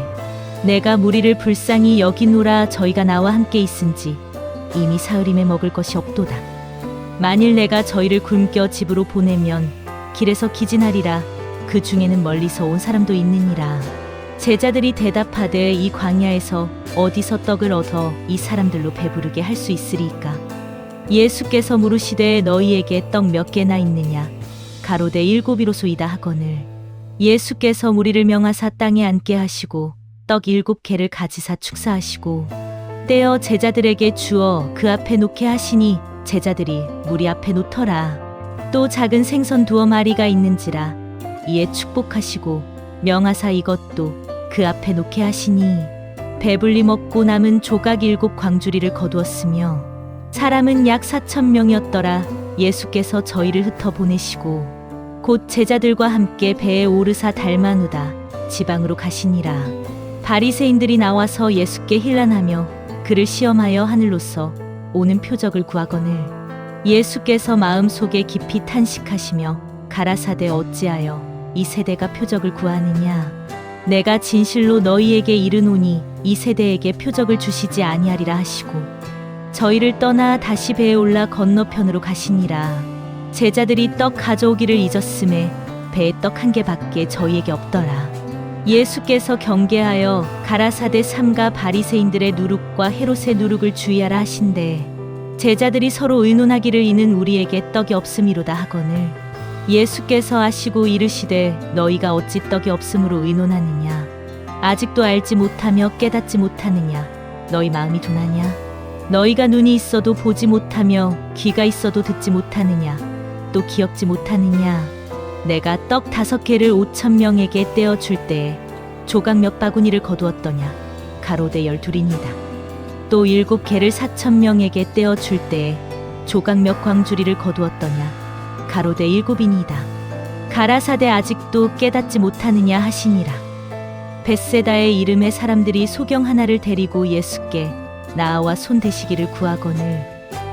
내가 무리를 불쌍히 여기노라 저희가 나와 함께 있은지 이미 사흘임에 먹을 것이 없도다. 만일 내가 저희를 굶겨 집으로 보내면 길에서 기진하리라. 그 중에는 멀리서 온 사람도 있느니라. 제자들이 대답하되 이 광야에서 어디서 떡을 얻어 이 사람들로 배부르게 할 수 있으리까? 예수께서 물으시되 너희에게 떡 몇 개나 있느냐? 가로되 7이로소이다 하거늘 예수께서 무리를 명하사 땅에 앉게 하시고 떡 7개를 가지사 축사하시고 떼어 제자들에게 주어 그 앞에 놓게 하시니 제자들이 무리 앞에 놓더라. 또 작은 생선 2마리가 있는지라 이에 축복하시고 명하사 이것도 그 앞에 놓게 하시니 배불리 먹고 남은 조각 7광주리를 거두었으며 사람은 약 4,000명이었더라. 예수께서 저희를 흩어 보내시고 곧 제자들과 함께 배에 오르사 달마누다 지방으로 가시니라. 바리새인들이 나와서 예수께 힐난하며 그를 시험하여 하늘로서 오는 표적을 구하거늘 예수께서 마음속에 깊이 탄식하시며 가라사대 어찌하여 이 세대가 표적을 구하느냐? 내가 진실로 너희에게 이르노니 이 세대에게 표적을 주시지 아니하리라 하시고 저희를 떠나 다시 배에 올라 건너편으로 가시니라. 제자들이 떡 가져오기를 잊었음에 배에 떡 1개밖에 저희에게 없더라. 예수께서 경계하여 가라사대 삼가 바리새인들의 누룩과 헤롯의 누룩을 주의하라 하신대 제자들이 서로 의논하기를 이는 우리에게 떡이 없음이로다 하거늘 예수께서 아시고 이르시되 너희가 어찌 떡이 없음으로 의논하느냐 아직도 알지 못하며 깨닫지 못하느냐 너희 마음이 둔하냐 너희가 눈이 있어도 보지 못하며 귀가 있어도 듣지 못하느냐 또 기억지 못하느냐 내가 떡 5개를 5,000명에게 떼어 줄 때에 조각 몇 바구니를 거두었더냐 가로되 12이니이다 또 7개를 4,000명에게 떼어 줄 때에 조각 몇 광주리를 거두었더냐 가로되 7이니이다 가라사대 아직도 깨닫지 못하느냐 하시니라 벳세다의 이름의 사람들이 소경 하나를 데리고 예수께 나와 손 대시기를 구하거늘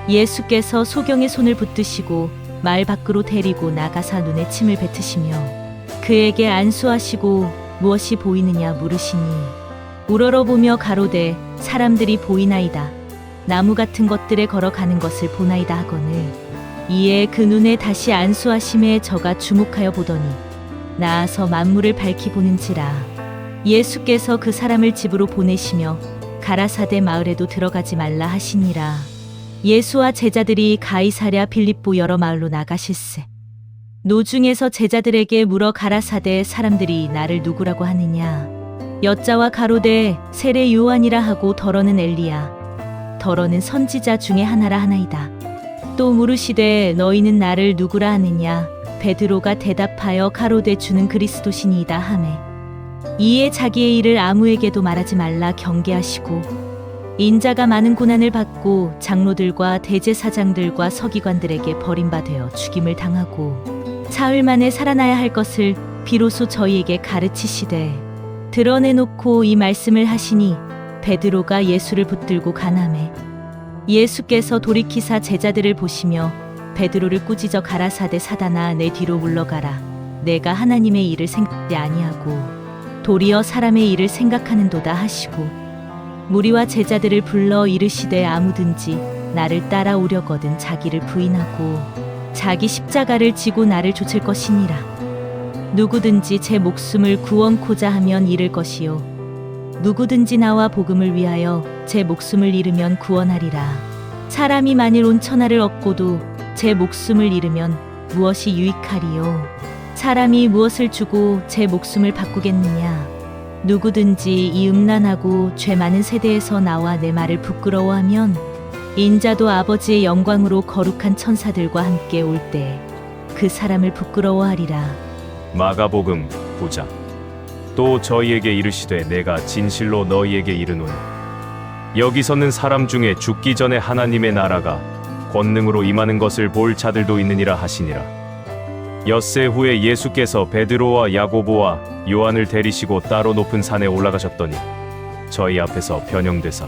예수께서 소경의 손을 붙드시고 말 밖으로 데리고 나가사 눈에 침을 뱉으시며 그에게 안수하시고 무엇이 보이느냐 물으시니 우러러보며 가로되 사람들이 보이나이다 나무 같은 것들에 걸어가는 것을 보나이다 하거늘 이에 그 눈에 다시 안수하심에 저가 주목하여 보더니 나아서 만물을 밝히 보는지라 예수께서 그 사람을 집으로 보내시며 가라사대 마을에도 들어가지 말라 하시니라. 예수와 제자들이 가이사랴 빌립보 여러 마을로 나가실세. 노중에서 제자들에게 물어 가라사대 사람들이 나를 누구라고 하느냐 여자와 가로되 세례 요한이라 하고 더러는 엘리야 더러는 선지자 중에 하나라 하나이다. 또 물으시되 너희는 나를 누구라 하느냐 베드로가 대답하여 가로되 주는 그리스도시니이다 하매 이에 자기의 일을 아무에게도 말하지 말라 경계하시고 인자가 많은 고난을 받고 장로들과 대제사장들과 서기관들에게 버림받아 죽임을 당하고 사흘 만에 살아나야 할 것을 비로소 저희에게 가르치시되 드러내놓고 이 말씀을 하시니 베드로가 예수를 붙들고 가나매 예수께서 돌이키사 제자들을 보시며 베드로를 꾸짖어 가라사대 사단아 내 뒤로 물러가라 내가 하나님의 일을 생각지 아니하고 도리어 사람의 일을 생각하는도다 하시고 무리와 제자들을 불러 이르시되 아무든지 나를 따라오려거든 자기를 부인하고 자기 십자가를 지고 나를 좇을 것이니라. 누구든지 제 목숨을 구원코자 하면 잃을 것이요 누구든지 나와 복음을 위하여 제 목숨을 잃으면 구원하리라. 사람이 만일 온 천하를 얻고도 제 목숨을 잃으면 무엇이 유익하리요? 사람이 무엇을 주고 제 목숨을 바꾸겠느냐? 누구든지 이 음란하고 죄 많은 세대에서 나와 내 말을 부끄러워하면 인자도 아버지의 영광으로 거룩한 천사들과 함께 올 때 그 사람을 부끄러워하리라. 마가복음 9장. 또 저희에게 이르시되 내가 진실로 너희에게 이르노니 여기서는 사람 중에 죽기 전에 하나님의 나라가 권능으로 임하는 것을 볼 자들도 있느니라 하시니라. 엿새 후에 예수께서 베드로와 야고보와 요한을 데리시고 따로 높은 산에 올라가셨더니 저희 앞에서 변형되사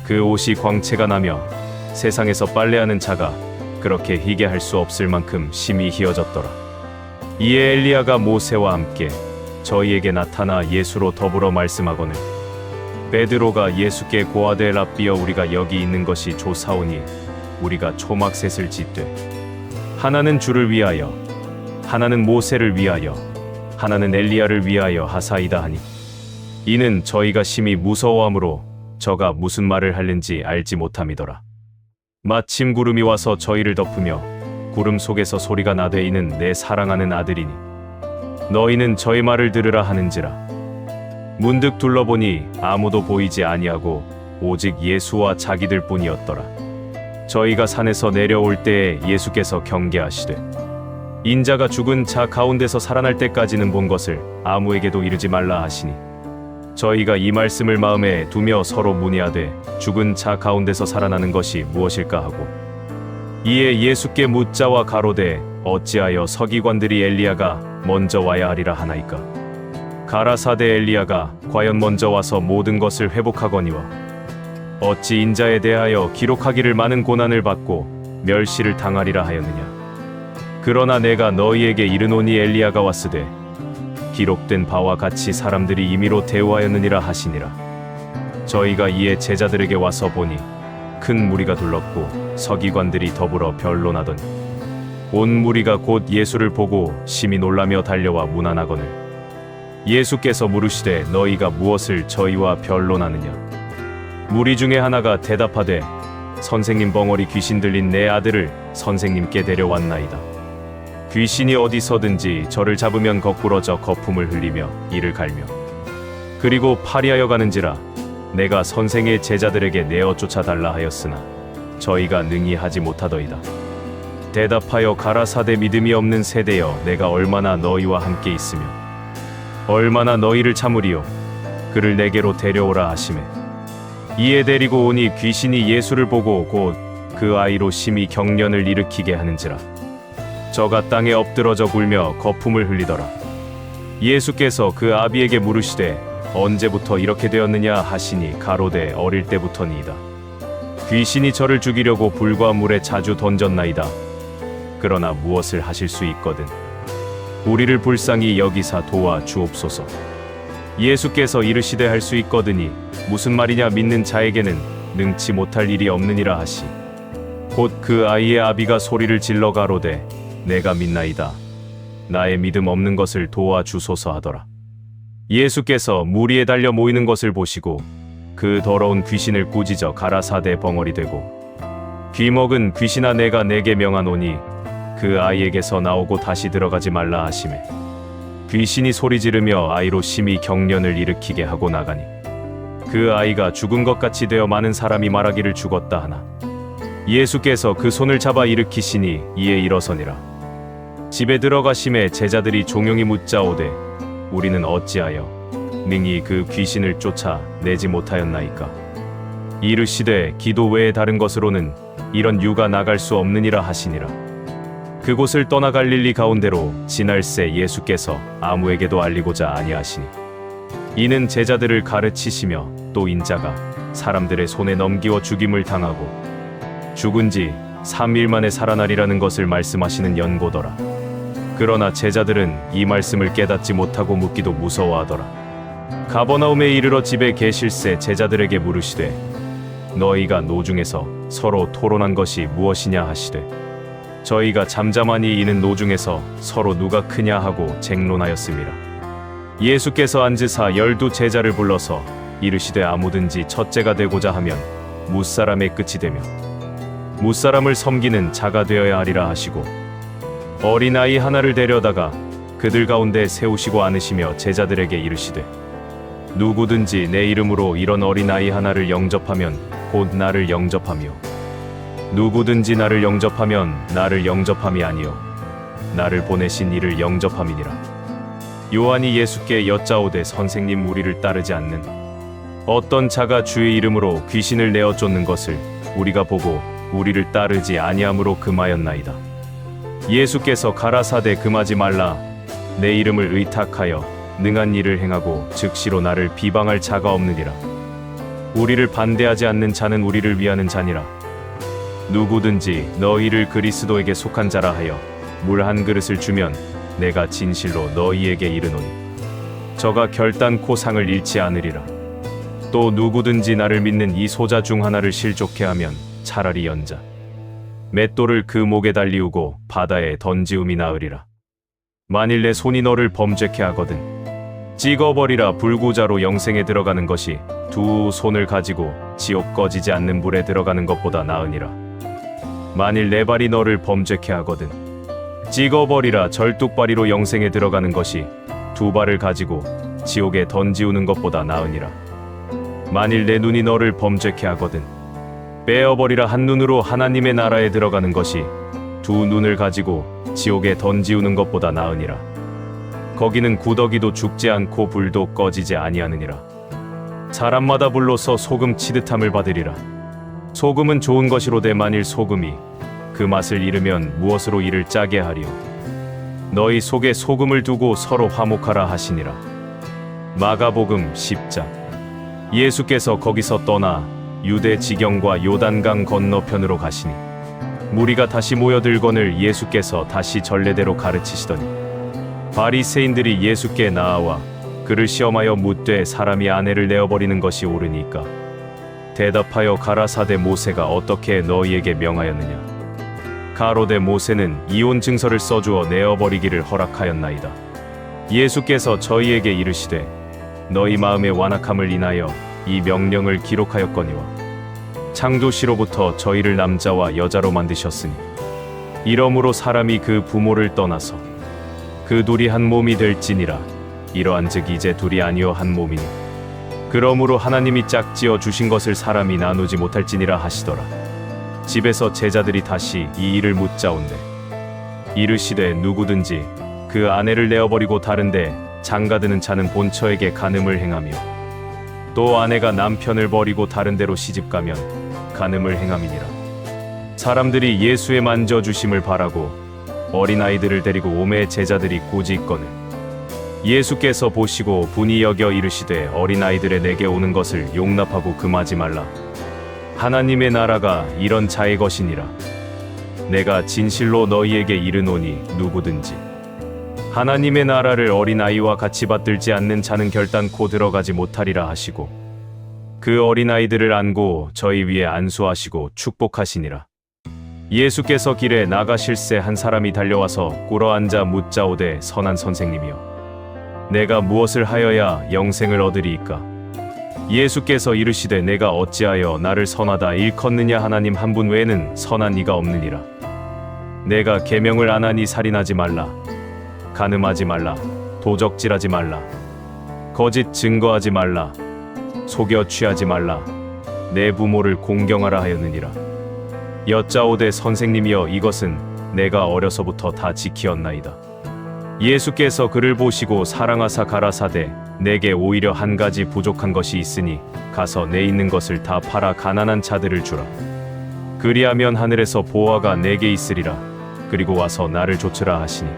그 옷이 광채가 나며 세상에서 빨래하는 자가 그렇게 희게 할 수 없을 만큼 심히 희어졌더라. 이에 엘리야가 모세와 함께 저희에게 나타나 예수로 더불어 말씀하거늘 베드로가 예수께 고하되 랍비여 우리가 여기 있는 것이 좋사오니 우리가 초막셋을 짓되 하나는 주를 위하여 하나는 모세를 위하여 하나는 엘리야를 위하여 하사이다 하니 이는 저희가 심히 무서워함으로 저가 무슨 말을 하는지 알지 못함이더라. 마침 구름이 와서 저희를 덮으며 구름 속에서 소리가 나되 이는 내 사랑하는 아들이니 너희는 저의 말을 들으라 하는지라. 문득 둘러보니 아무도 보이지 아니하고 오직 예수와 자기들 뿐이었더라. 저희가 산에서 내려올 때에 예수께서 경계하시되 인자가 죽은 자 가운데서 살아날 때까지는 본 것을 아무에게도 이르지 말라 하시니 저희가 이 말씀을 마음에 두며 서로 문의하되 죽은 자 가운데서 살아나는 것이 무엇일까 하고 이에 예수께 묻자와 가로되 어찌하여 서기관들이 엘리야가 먼저 와야 하리라 하나이까. 가라사대 엘리야가 과연 먼저 와서 모든 것을 회복하거니와 어찌 인자에 대하여 기록하기를 많은 고난을 받고 멸시를 당하리라 하였느냐. 그러나 내가 너희에게 이르노니 엘리야가 왔으되 기록된 바와 같이 사람들이 임의로 대우하였느니라 하시니라. 저희가 이에 제자들에게 와서 보니 큰 무리가 둘렀고 서기관들이 더불어 변론하더니 온 무리가 곧 예수를 보고 심히 놀라며 달려와 문안하거늘 예수께서 물으시되 너희가 무엇을 저희와 변론하느냐. 무리 중에 하나가 대답하되 선생님 벙어리 귀신 들린 내 아들을 선생님께 데려왔나이다. 귀신이 어디서든지 저를 잡으면 거꾸러져 거품을 흘리며 이를 갈며 그리고 파리하여 가는지라 내가 선생의 제자들에게 내어 쫓아달라 하였으나 저희가 능히 하지 못하더이다. 대답하여 가라사대 믿음이 없는 세대여 내가 얼마나 너희와 함께 있으며 얼마나 너희를 참으리요. 그를 내게로 데려오라 하시매 이에 데리고 오니 귀신이 예수를 보고 곧 그 아이로 심히 경련을 일으키게 하는지라 저가 땅에 엎드러져 굴며 거품을 흘리더라. 예수께서 그 아비에게 물으시되 언제부터 이렇게 되었느냐 하시니 가로되 어릴 때부터니이다. 귀신이 저를 죽이려고 불과 물에 자주 던졌나이다. 그러나 무엇을 하실 수 있거든 우리를 불쌍히 여기사 도와 주옵소서. 예수께서 이르시되 할 수 있거든이 무슨 말이냐 믿는 자에게는 능치 못할 일이 없느니라 하시 곧 그 아이의 아비가 소리를 질러 가로되 내가 믿나이다. 나의 믿음 없는 것을 도와주소서 하더라. 예수께서 물 위에 달려 모이는 것을 보시고 그 더러운 귀신을 꾸짖어 가라사대 벙어리 되고 귀먹은 귀신아 내가 내게 명하노니 그 아이에게서 나오고 다시 들어가지 말라 하시매 귀신이 소리 지르며 아이로 심히 경련을 일으키게 하고 나가니 그 아이가 죽은 것 같이 되어 많은 사람이 말하기를 죽었다 하나 예수께서 그 손을 잡아 일으키시니 이에 일어서니라. 집에 들어가심에 제자들이 종용이 묻자오되 우리는 어찌하여 능히 그 귀신을 쫓아 내지 못하였나이까. 이르시되 기도 외에 다른 것으로는 이런 유가 나갈 수 없느니라 하시니라. 그곳을 떠나 갈릴리 가운데로 지날새 예수께서 아무에게도 알리고자 아니하시니 이는 제자들을 가르치시며 또 인자가 사람들의 손에 넘기워 죽임을 당하고 죽은 지 3일 만에 살아나리라는 것을 말씀하시는 연고더라. 그러나 제자들은 이 말씀을 깨닫지 못하고 묻기도 무서워하더라. 가버나움에 이르러 집에 계실새 제자들에게 물으시되 너희가 노중에서 서로 토론한 것이 무엇이냐 하시되 저희가 잠잠하니 이는 노중에서 서로 누가 크냐 하고 쟁론하였습니다. 예수께서 앉으사 12 제자를 불러서 이르시되 아무든지 첫째가 되고자 하면 무사람의 끝이 되며 무사람을 섬기는 자가 되어야 하리라 하시고 어린아이 하나를 데려다가 그들 가운데 세우시고 안으시며 제자들에게 이르시되 누구든지 내 이름으로 이런 어린아이 하나를 영접하면 곧 나를 영접하며 누구든지 나를 영접하면 나를 영접함이 아니요 나를 보내신 이를 영접함이니라. 요한이 예수께 여짜오되 선생님 우리를 따르지 않는 어떤 자가 주의 이름으로 귀신을 내어 쫓는 것을 우리가 보고 우리를 따르지 아니함으로 금하였나이다. 예수께서 가라사대 금하지 말라. 내 이름을 의탁하여 능한 일을 행하고 즉시로 나를 비방할 자가 없느니라. 우리를 반대하지 않는 자는 우리를 위하는 자니라. 누구든지 너희를 그리스도에게 속한 자라 하여 물 한 그릇을 주면 내가 진실로 너희에게 이르노니 저가 결단코 상을 잃지 않으리라. 또 누구든지 나를 믿는 이 소자 중 하나를 실족해 하면 차라리 연자 맷돌을 그 목에 달리우고 바다에 던지움이 나으리라. 만일 내 손이 너를 범죄케 하거든 찍어버리라. 불구자로 영생에 들어가는 것이 두 손을 가지고 지옥 꺼지지 않는 불에 들어가는 것보다 나으니라. 만일 내 발이 너를 범죄케 하거든 찍어버리라. 절뚝발이로 영생에 들어가는 것이 두 발을 가지고 지옥에 던지우는 것보다 나으니라. 만일 내 눈이 너를 범죄케 하거든 빼어버리라. 한 눈으로 하나님의 나라에 들어가는 것이 두 눈을 가지고 지옥에 던지우는 것보다 나으니라. 거기는 구더기도 죽지 않고 불도 꺼지지 아니하느니라. 사람마다 불로서 소금 치듯함을 받으리라. 소금은 좋은 것이로되 만일 소금이 그 맛을 잃으면 무엇으로 이를 짜게 하리요. 너희 속에 소금을 두고 서로 화목하라 하시니라. 마가복음 10장. 예수께서 거기서 떠나 유대 지경과 요단강 건너편으로 가시니 무리가 다시 모여들거늘 예수께서 다시 전례대로 가르치시더니 바리새인들이 예수께 나아와 그를 시험하여 묻되 사람이 아내를 내어버리는 것이 옳으니까 대답하여 가라사대 모세가 어떻게 너희에게 명하였느냐. 가로되 모세는 이혼 증서를 써주어 내어버리기를 허락하였나이다. 예수께서 저희에게 이르시되 너희 마음의 완악함을 인하여 이 명령을 기록하였거니와 창조시로부터 저희를 남자와 여자로 만드셨으니 이러므로 사람이 그 부모를 떠나서 그 둘이 한 몸이 될지니라. 이러한즉 이제 둘이 아니요 한 몸이니 그러므로 하나님이 짝지어 주신 것을 사람이 나누지 못할지니라 하시더라. 집에서 제자들이 다시 이 일을 묻자온대 이르시되 누구든지 그 아내를 내어버리고 다른데 장가드는 자는 본처에게 간음을 행하며 또 아내가 남편을 버리고 다른 데로 시집가면 간음을 행함이니라. 사람들이 예수의 만져주심을 바라고 어린아이들을 데리고 오매 제자들이 고지있거늘 예수께서 보시고 분이 여겨 이르시되 어린아이들의 내게 오는 것을 용납하고 금하지 말라. 하나님의 나라가 이런 자의 것이니라. 내가 진실로 너희에게 이르노니 누구든지 하나님의 나라를 어린아이와 같이 받들지 않는 자는 결단코 들어가지 못하리라 하시고 그 어린아이들을 안고 저희 위에 안수하시고 축복하시니라. 예수께서 길에 나가실새 한 사람이 달려와서 꿇어앉아 묻자오되 선한 선생님이여 내가 무엇을 하여야 영생을 얻으리이까? 예수께서 이르시되 내가 어찌하여 나를 선하다 일컫느냐? 하나님 한 분 외에는 선한 이가 없느니라. 내가 계명을 안 하니 살인하지 말라, 간음하지 말라, 도적질하지 말라, 거짓 증거하지 말라, 속여 취하지 말라, 내 부모를 공경하라 하였느니라. 여짜오되 선생님이여 이것은 내가 어려서부터 다 지키었나이다. 예수께서 그를 보시고 사랑하사 가라사대 내게 오히려 한 가지 부족한 것이 있으니 가서 내 있는 것을 다 팔아 가난한 자들을 주라. 그리하면 하늘에서 보화가 내게 있으리라. 그리고 와서 나를 좇으라 하시니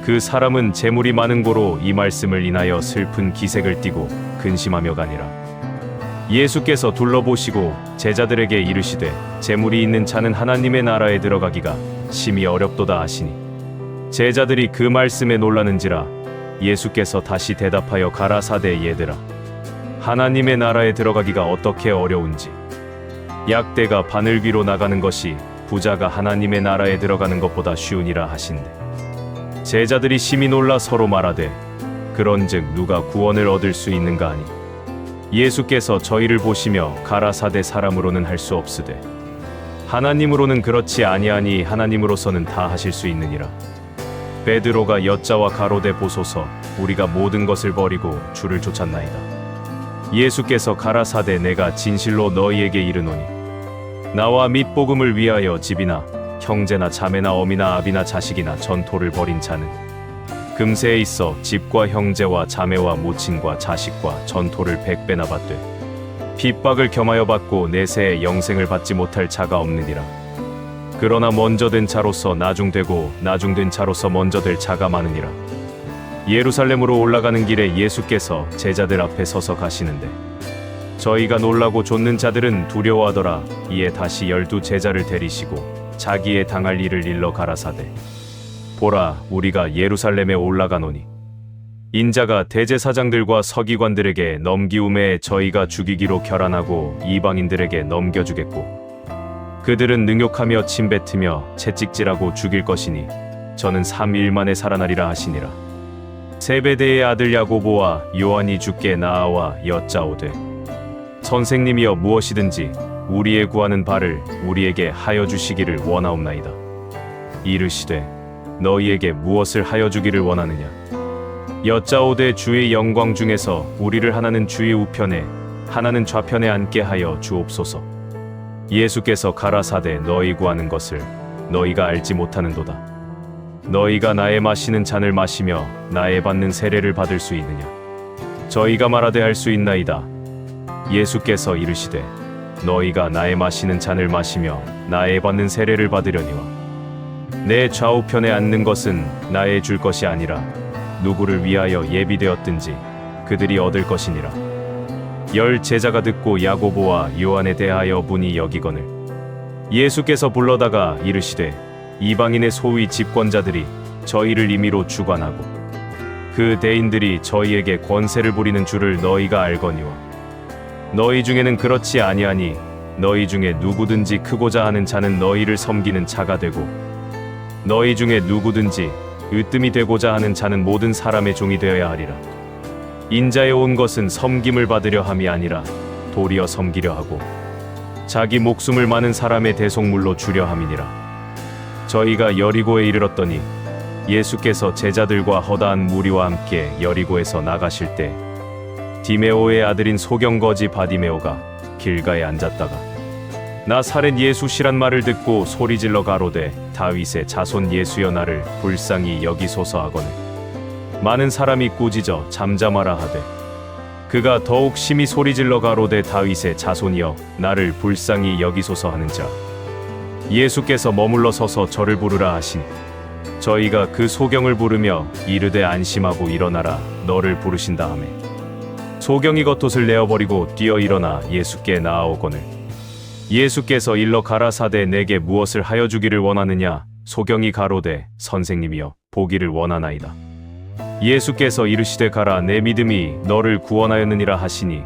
그 사람은 재물이 많은 고로 이 말씀을 인하여 슬픈 기색을 띠고 근심하며 가니라. 예수께서 둘러보시고 제자들에게 이르시되 재물이 있는 자는 하나님의 나라에 들어가기가 심히 어렵도다 하시니 제자들이 그 말씀에 놀라는지라. 예수께서 다시 대답하여 가라사대 얘들아 하나님의 나라에 들어가기가 어떻게 어려운지 약대가 바늘 위로 나가는 것이 부자가 하나님의 나라에 들어가는 것보다 쉬우니라 하신대. 제자들이 심히 놀라 서로 말하되 그런즉 누가 구원을 얻을 수 있는가 하니 예수께서 저희를 보시며 가라사대 사람으로는 할 수 없으되 하나님으로는 그렇지 아니하니 하나님으로서는 다 하실 수 있느니라. 베드로가 여짜와 가로되 보소서 우리가 모든 것을 버리고 주를 쫓았나이다. 예수께서 가라사대 내가 진실로 너희에게 이르노니 나와 및 복음을 위하여 집이나 형제나 자매나 어미나 아비나 자식이나 전토를 벌인 자는 금세에 있어 집과 형제와 자매와 모친과 자식과 전토를 100배나 받되 핍박을 겸하여 받고 내세에 영생을 받지 못할 자가 없느니라. 그러나 먼저 된 자로서 나중되고 나중된 자로서 먼저 될 자가 많으니라. 예루살렘으로 올라가는 길에 예수께서 제자들 앞에 서서 가시는데 저희가 놀라고 좇는 자들은 두려워하더라. 이에 다시 12 제자를 데리시고 자기의 당할 일을 일러 가라사대 보라 우리가 예루살렘에 올라가노니 인자가 대제사장들과 서기관들에게 넘기움에 저희가 죽이기로 결안하고 이방인들에게 넘겨주겠고 그들은 능욕하며 침뱉으며 채찍질하고 죽일 것이니 저는 3일 만에 살아나리라 하시니라. 세베대의 아들 야고보와 요한이 주께 나아와 여짜오되 선생님이여 무엇이든지 우리의 구하는 바를 우리에게 하여 주시기를 원하옵나이다. 이르시되 너희에게 무엇을 하여 주기를 원하느냐? 여짜오되 주의 영광 중에서 우리를 하나는 주의 우편에 하나는 좌편에 앉게 하여 주옵소서. 예수께서 가라사대 너희 구하는 것을 너희가 알지 못하는도다. 너희가 나의 마시는 잔을 마시며 나의 받는 세례를 받을 수 있느냐? 저희가 말하되 할 수 있나이다. 예수께서 이르시되 너희가 나의 마시는 잔을 마시며 나의 받는 세례를 받으려니와 내 좌우편에 앉는 것은 나의 줄 것이 아니라 누구를 위하여 예비되었든지 그들이 얻을 것이니라. 10 제자가 듣고 야고보와 요한에 대하여 분이 여기거늘 예수께서 불러다가 이르시되 이방인의 소위 집권자들이 저희를 임의로 주관하고 그 대인들이 저희에게 권세를 부리는 줄을 너희가 알거니와 너희 중에는 그렇지 아니하니 너희 중에 누구든지 크고자 하는 자는 너희를 섬기는 자가 되고 너희 중에 누구든지 으뜸이 되고자 하는 자는 모든 사람의 종이 되어야 하리라. 인자에 온 것은 섬김을 받으려 함이 아니라 도리어 섬기려 하고 자기 목숨을 많은 사람의 대속물로 주려 함이니라. 저희가 여리고에 이르렀더니 예수께서 제자들과 허다한 무리와 함께 여리고에서 나가실 때 디메오의 아들인 소경거지 바디메오가 길가에 앉았다가 나사렛 예수시란 말을 듣고 소리질러 가로되 다윗의 자손 예수여 나를 불쌍히 여기소서 하거늘 많은 사람이 꾸짖어 잠잠하라 하되 그가 더욱 심히 소리질러 가로되 다윗의 자손이여 나를 불쌍히 여기소서 하는자 예수께서 머물러 서서 저를 부르라 하시니 저희가 그 소경을 부르며 이르되 안심하고 일어나라 너를 부르신다 하매 소경이 겉옷을 내어버리고 뛰어 일어나 예수께 나아오거늘 예수께서 일러 가라사대 내게 무엇을 하여 주기를 원하느냐 소경이 가로되 선생님이여 보기를 원하나이다 예수께서 이르시되 가라 내 믿음이 너를 구원하였느니라 하시니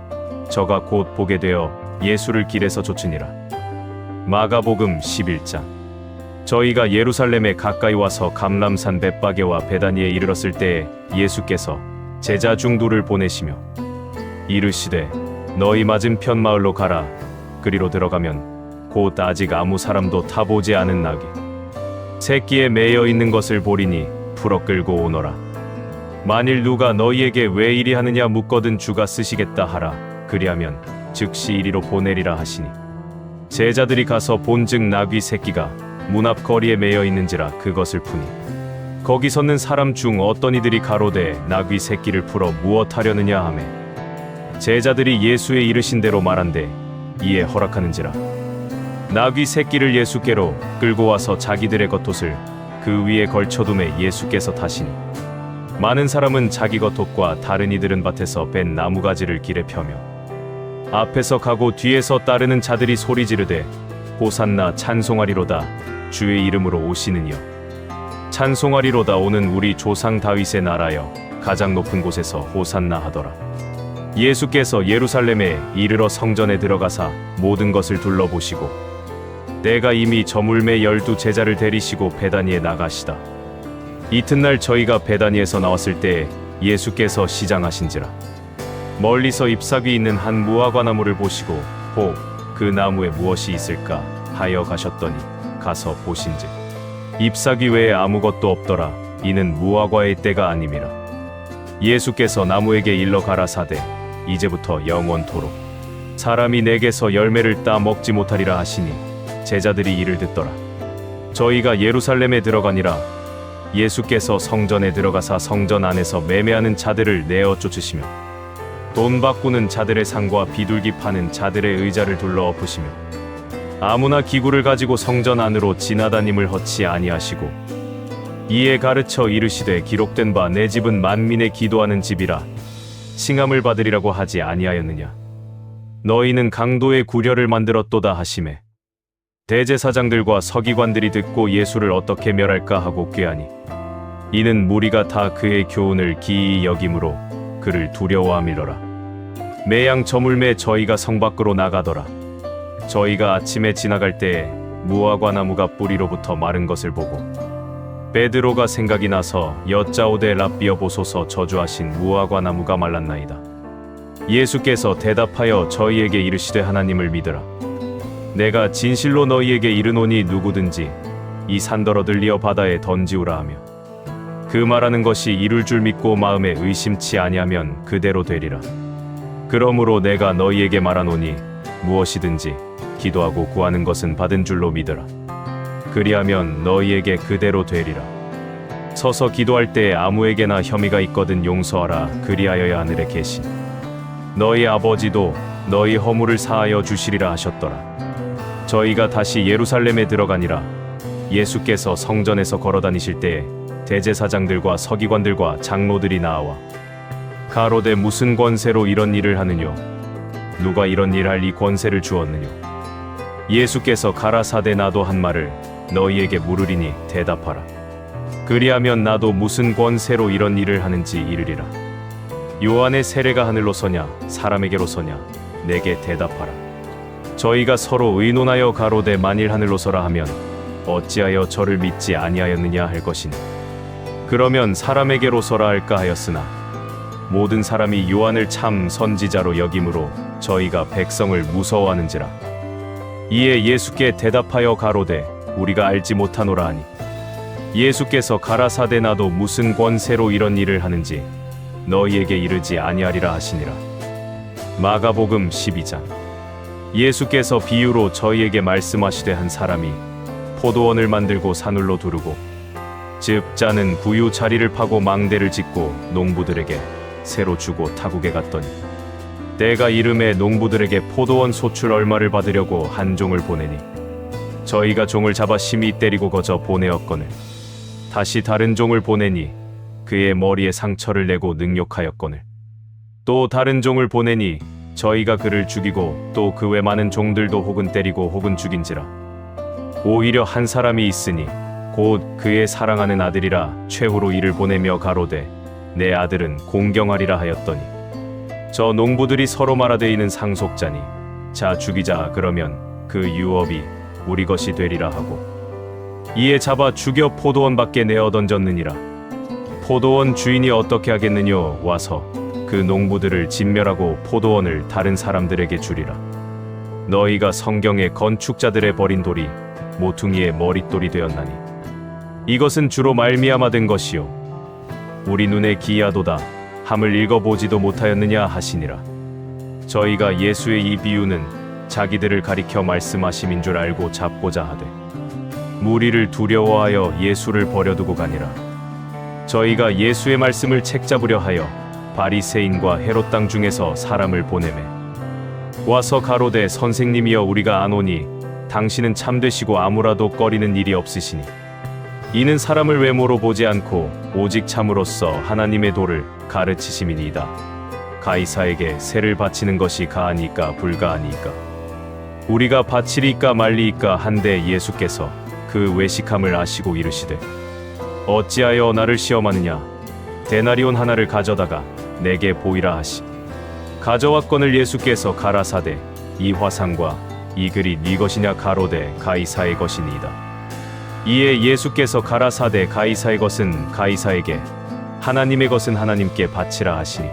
저가 곧 보게 되어 예수를 길에서 쫓으니라. 마가복음 11장. 저희가 예루살렘에 가까이 와서 감람산 벳바게와 베다니에 이르렀을 때에 예수께서 제자 중 둘을 보내시며 이르시되 너희 맞은편 마을로 가라 그리로 들어가면 곧 아직 아무 사람도 타보지 않은 나귀 새끼에 매여 있는 것을 보리니 풀어 끌고 오너라. 만일 누가 너희에게 왜 이리 하느냐 묻거든 주가 쓰시겠다 하라. 그리하면 즉시 이리로 보내리라 하시니 제자들이 가서 본즉 나귀 새끼가 문 앞 거리에 매여 있는지라 그것을 푸니 거기 섰는 사람 중 어떤 이들이 가로되 나귀 새끼를 풀어 무엇하려느냐 하매 제자들이 예수의 이르신 대로 말한대 이에 허락하는지라. 나귀 새끼를 예수께로 끌고 와서 자기들의 겉옷을 그 위에 걸쳐둠에 예수께서 타시니 많은 사람은 자기 겉옷과 다른 이들은 밭에서 벤 나무가지를 길에 펴며 앞에서 가고 뒤에서 따르는 자들이 소리 지르되 호산나 찬송하리로다 주의 이름으로 오시는 이여 찬송하리로다 오는 우리 조상 다윗의 나라여 가장 높은 곳에서 호산나 하더라. 예수께서 예루살렘에 이르러 성전에 들어가사 모든 것을 둘러보시고 때가 이미 저물매 12 제자를 데리시고 베다니에 나가시다. 이튿날 저희가 베다니에서 나왔을 때에 예수께서 시장하신지라. 멀리서 잎사귀 있는 한 무화과 나무를 보시고 그 나무에 무엇이 있을까 하여 가셨더니 가서 보신즉 잎사귀 외에 아무것도 없더라. 이는 무화과의 때가 아님이라. 예수께서 나무에게 일러 가라사대 이제부터 영원토록 사람이 내게서 열매를 따 먹지 못하리라 하시니 제자들이 이를 듣더라. 저희가 예루살렘에 들어가니라. 예수께서 성전에 들어가사 성전 안에서 매매하는 자들을 내어 쫓으시며 돈 바꾸는 자들의 상과 비둘기 파는 자들의 의자를 둘러 엎으시며 아무나 기구를 가지고 성전 안으로 지나다님을 허치 아니하시고 이에 가르쳐 이르시되 기록된 바 내 집은 만민의 기도하는 집이라 칭함을 받으리라고 하지 아니하였느냐. 너희는 강도의 구려를 만들었도다 하시매 대제사장들과 서기관들이 듣고 예수를 어떻게 멸할까 하고 꾀하니 이는 무리가 다 그의 교훈을 기이히 여김으로 그를 두려워함이러라. 매양 저물매 저희가 성 밖으로 나가더라. 저희가 아침에 지나갈 때에 무화과 나무가 뿌리로부터 마른 것을 보고 베드로가 생각이 나서 여짜오되 랍비여 보소서 저주하신 무화과 나무가 말랐나이다. 예수께서 대답하여 저희에게 이르시되 하나님을 믿으라. 내가 진실로 너희에게 이르노니 누구든지 이 산더러 들리어 바다에 던지우라 하며 그 말하는 것이 이룰 줄 믿고 마음에 의심치 아니하면 그대로 되리라. 그러므로 내가 너희에게 말하노니 무엇이든지 기도하고 구하는 것은 받은 줄로 믿으라. 그리하면 너희에게 그대로 되리라. 서서 기도할 때에 아무에게나 혐의가 있거든 용서하라. 그리하여야 하늘에 계신 너희 아버지도 너희 허물을 사하여 주시리라 하셨더라. 저희가 다시 예루살렘에 들어가니라. 예수께서 성전에서 걸어다니실 때에 대제사장들과 서기관들과 장로들이 나와 가로되 무슨 권세로 이런 일을 하느뇨? 누가 이런 일할 이 권세를 주었느뇨? 예수께서 가라사대 나도 한 말을 너희에게 물으리니 대답하라. 그리하면 나도 무슨 권세로 이런 일을 하는지 이르리라. 요한의 세례가 하늘로 서냐 사람에게로 서냐 내게 대답하라. 저희가 서로 의논하여 가로되 만일 하늘로 서라 하면 어찌하여 저를 믿지 아니하였느냐 할 것이니 그러면 사람에게로 서라 할까 하였으나 모든 사람이 요한을 참 선지자로 여김으로 저희가 백성을 무서워하는지라. 이에 예수께 대답하여 가로되 우리가 알지 못하노라 하니 예수께서 가라사대 나도 무슨 권세로 이런 일을 하는지 너희에게 이르지 아니하리라 하시니라. 마가복음 12장. 예수께서 비유로 저희에게 말씀하시되 한 사람이 포도원을 만들고 사늘로 두르고 즉 짜는 구유 자리를 파고 망대를 짓고 농부들에게 새로 주고 타국에 갔더니 때가 이름에 농부들에게 포도원 소출 얼마를 받으려고 한 종을 보내니 저희가 종을 잡아 심히 때리고 거저 보내었거늘 다시 다른 종을 보내니 그의 머리에 상처를 내고 능욕하였거늘 또 다른 종을 보내니 저희가 그를 죽이고 또 그 외 많은 종들도 혹은 때리고 혹은 죽인지라. 오히려 한 사람이 있으니 곧 그의 사랑하는 아들이라 최후로 이를 보내며 가로되 내 아들은 공경하리라 하였더니 저 농부들이 서로 말하되 이는 상속자니 자 죽이자 그러면 그 유업이 우리 것이 되리라 하고 이에 잡아 죽여 포도원 밖에 내어 던졌느니라. 포도원 주인이 어떻게 하겠느뇨 와서 그 농부들을 진멸하고 포도원을 다른 사람들에게 주리라. 너희가 성경의 건축자들의 버린 돌이 모퉁이의 머릿돌이 되었나니 이것은 주로 말미암아 된 것이요 우리 눈에 기이하도다 함을 읽어보지도 못하였느냐 하시니라. 저희가 예수의 이 비유는 자기들을 가리켜 말씀하심인 줄 알고 잡고자 하되 무리를 두려워하여 예수를 버려두고 가니라. 저희가 예수의 말씀을 책잡으려 하여 바리새인과 헤롯 땅 중에서 사람을 보내매 와서 가로되 선생님이여 우리가 아노니 당신은 참되시고 아무라도 꺼리는 일이 없으시니 이는 사람을 외모로 보지 않고 오직 참으로써 하나님의 도를 가르치심이니이다. 가이사에게 세를 바치는 것이 가하니까 불가하니까 우리가 바치리까 말리이까 한데 예수께서 그 외식함을 아시고 이르시되 어찌하여 나를 시험하느냐 데나리온 하나를 가져다가 내게 보이라 하시. 가져왔거늘 예수께서 가라사대 이 화상과 이 글이 네 것이냐 가로되 가이사의 것이니이다. 이에 예수께서 가라사대 가이사의 것은 가이사에게 하나님의 것은 하나님께 바치라 하시니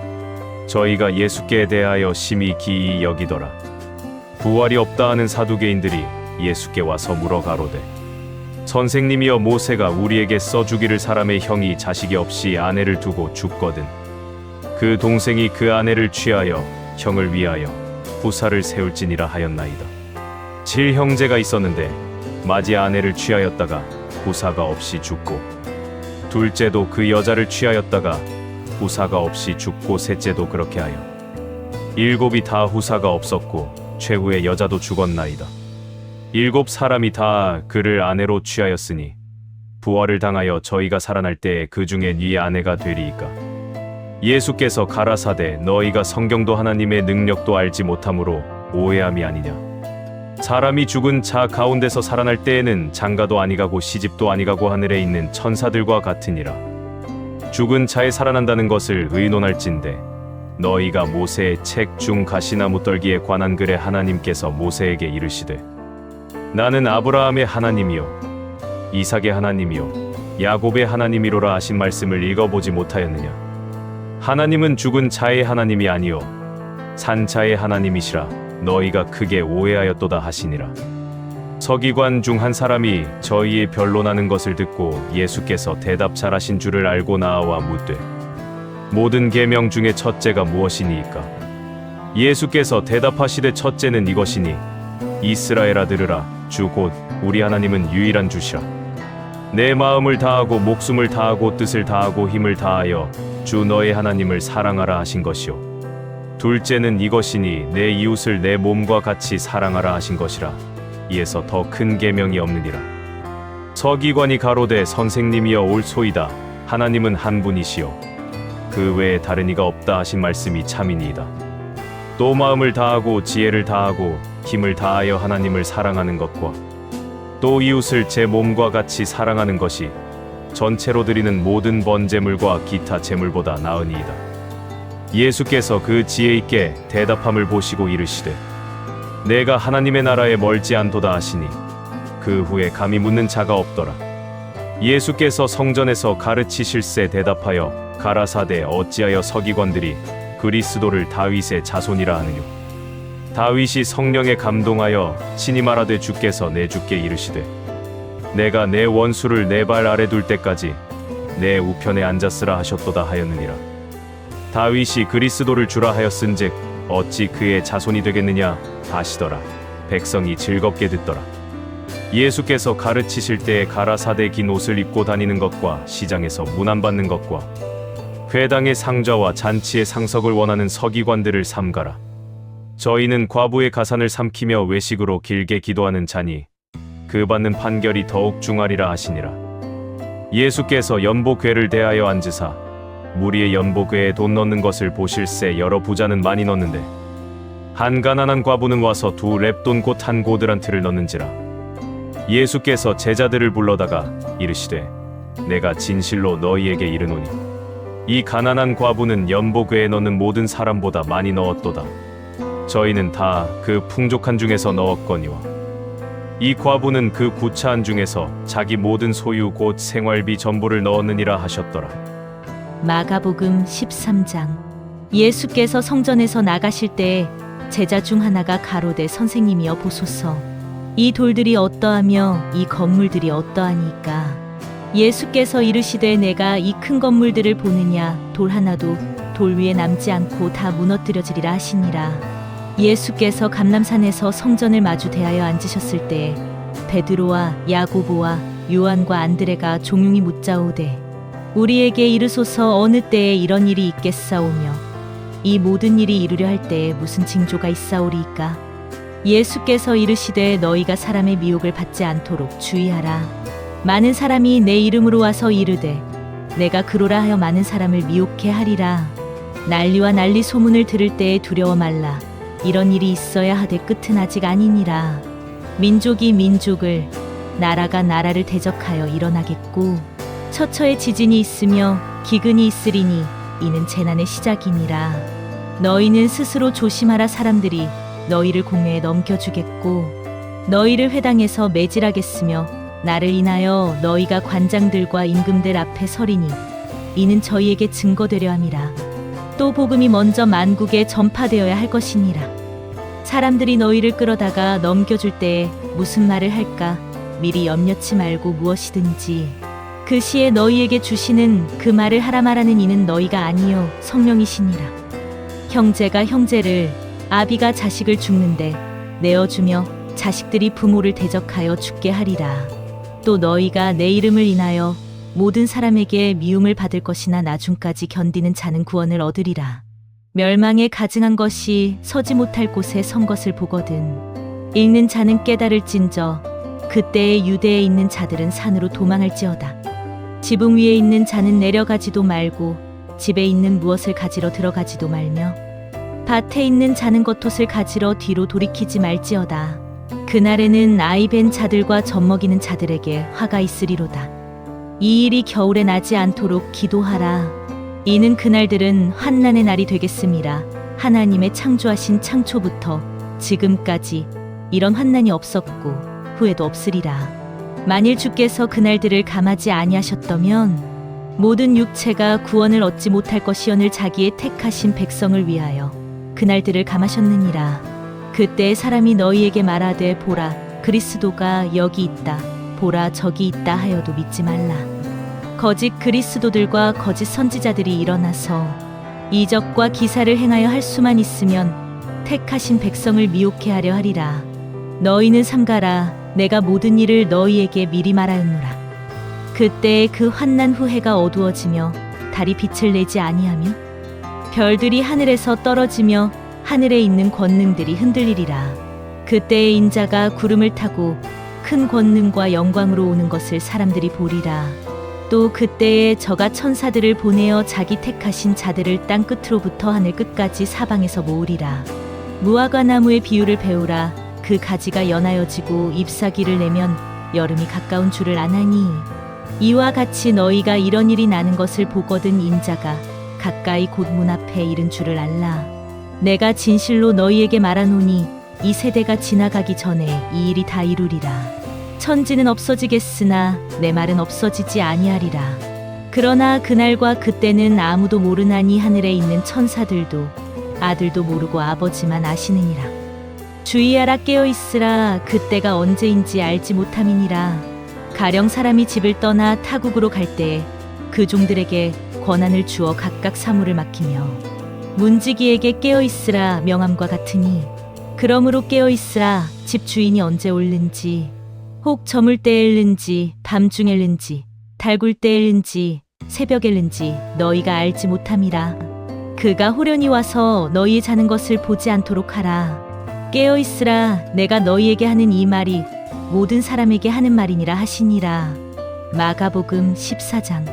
저희가 예수께 대하여 심히 기이 여기더라. 부활이 없다 하는 사두개인들이 예수께 와서 물어 가로되 선생님이여 모세가 우리에게 써주기를 사람의 형이 자식이 없이 아내를 두고 죽거든 그 동생이 그 아내를 취하여 형을 위하여 후사를 세울지니라 하였나이다. 7형제가 있었는데 맏이 아내를 취하였다가 후사가 없이 죽고 둘째도 그 여자를 취하였다가 후사가 없이 죽고 셋째도 그렇게 하여 7이 다 후사가 없었고 최후의 여자도 죽었나이다. 7 사람이 다 그를 아내로 취하였으니 부활을 당하여 저희가 살아날 때에 그 중에 네 아내가 되리이까. 예수께서 가라사대 너희가 성경도 하나님의 능력도 알지 못함으로 오해함이 아니냐. 사람이 죽은 자 가운데서 살아날 때에는 장가도 아니가고 시집도 아니가고 하늘에 있는 천사들과 같으니라. 죽은 자에 살아난다는 것을 의논할진대 너희가 모세의 책 중 가시나무 떨기에 관한 글에 하나님께서 모세에게 이르시되 나는 아브라함의 하나님이요 이삭의 하나님이요 야곱의 하나님이로라 하신 말씀을 읽어보지 못하였느냐. 하나님은 죽은 자의 하나님이 아니요 산 자의 하나님이시라 너희가 크게 오해하였도다 하시니라. 서기관 중 한 사람이 저희의 변론하는 것을 듣고 예수께서 대답 잘하신 줄을 알고 나와 묻되 모든 계명 중에 첫째가 무엇이니이까. 예수께서 대답하시되 첫째는 이것이니 이스라엘아 들으라 주 곧 우리 하나님은 유일한 주시라. 내 마음을 다하고 목숨을 다하고 뜻을 다하고 힘을 다하여 주 너의 하나님을 사랑하라 하신 것이요 둘째는 이것이니 내 이웃을 내 몸과 같이 사랑하라 하신 것이라. 이에서 더 큰 계명이 없느니라. 서기관이 가로되 선생님이여 옳소이다. 하나님은 한 분이시요 그 외에 다른 이가 없다 하신 말씀이 참이니이다. 또 마음을 다하고 지혜를 다하고 힘을 다하여 하나님을 사랑하는 것과 또 이웃을 제 몸과 같이 사랑하는 것이 전체로 드리는 모든 번제물과 기타 제물보다 나으니이다. 예수께서 그 지혜 있게 대답함을 보시고 이르시되 내가 하나님의 나라에 멀지 않도다 하시니 그 후에 감히 묻는 자가 없더라. 예수께서 성전에서 가르치실세 대답하여 가라사대 어찌하여 서기관들이 그리스도를 다윗의 자손이라 하느뇨. 다윗이 성령에 감동하여 친히 말하되 주께서 내 주께 이르시되 내가 내 원수를 내 발 아래 둘 때까지 내 우편에 앉았으라 하셨도다 하였느니라. 다윗이 그리스도를 주라 하였은즉 어찌 그의 자손이 되겠느냐 하시더라. 백성이 즐겁게 듣더라. 예수께서 가르치실 때에 가라사대 긴 옷을 입고 다니는 것과 시장에서 문안 받는 것과 회당의 상좌와 잔치의 상석을 원하는 서기관들을 삼가라. 저희는 과부의 가산을 삼키며 외식으로 길게 기도하는 자니 그 받는 판결이 더욱 중하리라 하시니라. 예수께서 연복궤를 대하여 앉으사 무리의 연복궤에 돈 넣는 것을 보실새 여러 부자는 많이 넣는데 한 가난한 과부는 와서 2렙돈 곧 한 고드란트를 넣는지라. 예수께서 제자들을 불러다가 이르시되 내가 진실로 너희에게 이르노니 이 가난한 과부는 연복궤에 넣는 모든 사람보다 많이 넣었도다. 저희는 다 그 풍족한 중에서 넣었거니와 이 과부는 그 구차한 중에서 자기 모든 소유 곧 생활비 전부를 넣었느니라 하셨더라. 마가복음 13장. 예수께서 성전에서 나가실 때 제자 중 하나가 가로되 선생님이여 보소서 이 돌들이 어떠하며 이 건물들이 어떠하니까. 예수께서 이르시되 내가 이 큰 건물들을 보느냐 돌 하나도 돌 위에 남지 않고 다 무너뜨려지리라 하시니라. 예수께서 감람산에서 성전을 마주 대하여 앉으셨을 때 베드로와 야고보와 요한과 안드레가 종용이 묻자오되 우리에게 이르소서 어느 때에 이런 일이 있겠사오며 이 모든 일이 이루려 할 때에 무슨 징조가 있사오리이까. 예수께서 이르시되 너희가 사람의 미혹을 받지 않도록 주의하라. 많은 사람이 내 이름으로 와서 이르되 내가 그로라 하여 많은 사람을 미혹해 하리라. 난리와 난리 소문을 들을 때에 두려워 말라. 이런 일이 있어야 하되 끝은 아직 아니니라. 민족이 민족을 나라가 나라를 대적하여 일어나겠고 처처에 지진이 있으며 기근이 있으리니 이는 재난의 시작이니라. 너희는 스스로 조심하라. 사람들이 너희를 공회에 넘겨주겠고 너희를 회당에서 매질하겠으며 나를 인하여 너희가 관장들과 임금들 앞에 서리니 이는 저희에게 증거되려 함이라. 또 복음이 먼저 만국에 전파되어야 할 것이니라. 사람들이 너희를 끌어다가 넘겨줄 때에 무슨 말을 할까 미리 염려치 말고 무엇이든지 그 시에 너희에게 주시는 그 말을 하라. 말하는 이는 너희가 아니요 성령이시니라. 형제가 형제를 아비가 자식을 죽는데 내어주며 자식들이 부모를 대적하여 죽게 하리라. 또 너희가 내 이름을 인하여 모든 사람에게 미움을 받을 것이나 나중까지 견디는 자는 구원을 얻으리라. 멸망에 가증한 것이 서지 못할 곳에 선 것을 보거든 읽는 자는 깨달을진저 그때에 유대에 있는 자들은 산으로 도망할지어다. 지붕 위에 있는 자는 내려가지도 말고 집에 있는 무엇을 가지러 들어가지도 말며 밭에 있는 자는 겉옷을 가지러 뒤로 돌이키지 말지어다. 그날에는 아이 벤 자들과 젖먹이는 자들에게 화가 있으리로다. 이 일이 겨울에 나지 않도록 기도하라. 이는 그날들은 환난의 날이 되겠음이라. 하나님의 창조하신 창초부터 지금까지 이런 환난이 없었고 후에도 없으리라. 만일 주께서 그날들을 감하지 아니하셨다면 모든 육체가 구원을 얻지 못할 것이오늘 자기의 택하신 백성을 위하여 그날들을 감하셨느니라. 그때 사람이 너희에게 말하되 보라 그리스도가 여기 있다 보라 저기 있다 하여도 믿지 말라. 거짓 그리스도들과 거짓 선지자들이 일어나서 이적과 기사를 행하여 할 수만 있으면 택하신 백성을 미혹해 하려 하리라. 너희는 삼가라. 내가 모든 일을 너희에게 미리 말하였노라. 그때에 그 환난 후해가 어두워지며 달이 빛을 내지 아니하며 별들이 하늘에서 떨어지며 하늘에 있는 권능들이 흔들리리라. 그때에 인자가 구름을 타고 큰 권능과 영광으로 오는 것을 사람들이 보리라. 또 그때에 저가 천사들을 보내어 자기 택하신 자들을 땅 끝으로부터 하늘 끝까지 사방에서 모으리라. 무화과 나무의 비유를 배우라. 그 가지가 연하여지고 잎사귀를 내면 여름이 가까운 줄을 아나니 이와 같이 너희가 이런 일이 나는 것을 보거든 인자가 가까이 곧 문 앞에 이른 줄을 알라. 내가 진실로 너희에게 말하노니 이 세대가 지나가기 전에 이 일이 다 이루리라. 천지는 없어지겠으나 내 말은 없어지지 아니하리라. 그러나 그날과 그때는 아무도 모르나니 하늘에 있는 천사들도 아들도 모르고 아버지만 아시느니라. 주의하라 깨어 있으라 그때가 언제인지 알지 못함이니라. 가령 사람이 집을 떠나 타국으로 갈 때에 그 종들에게 권한을 주어 각각 사무를 맡기며 문지기에게 깨어 있으라 명함과 같으니 그러므로 깨어 있으라 집 주인이 언제 올는지 혹 저물 때에 일는지 밤중에 일는지 달굴 때에 일는지 새벽에 일는지 너희가 알지 못함이라. 그가 호련히 와서 너희의 자는 것을 보지 않도록 하라. 깨어 있으라 내가 너희에게 하는 이 말이 모든 사람에게 하는 말이니라 하시니라. 마가복음 14장.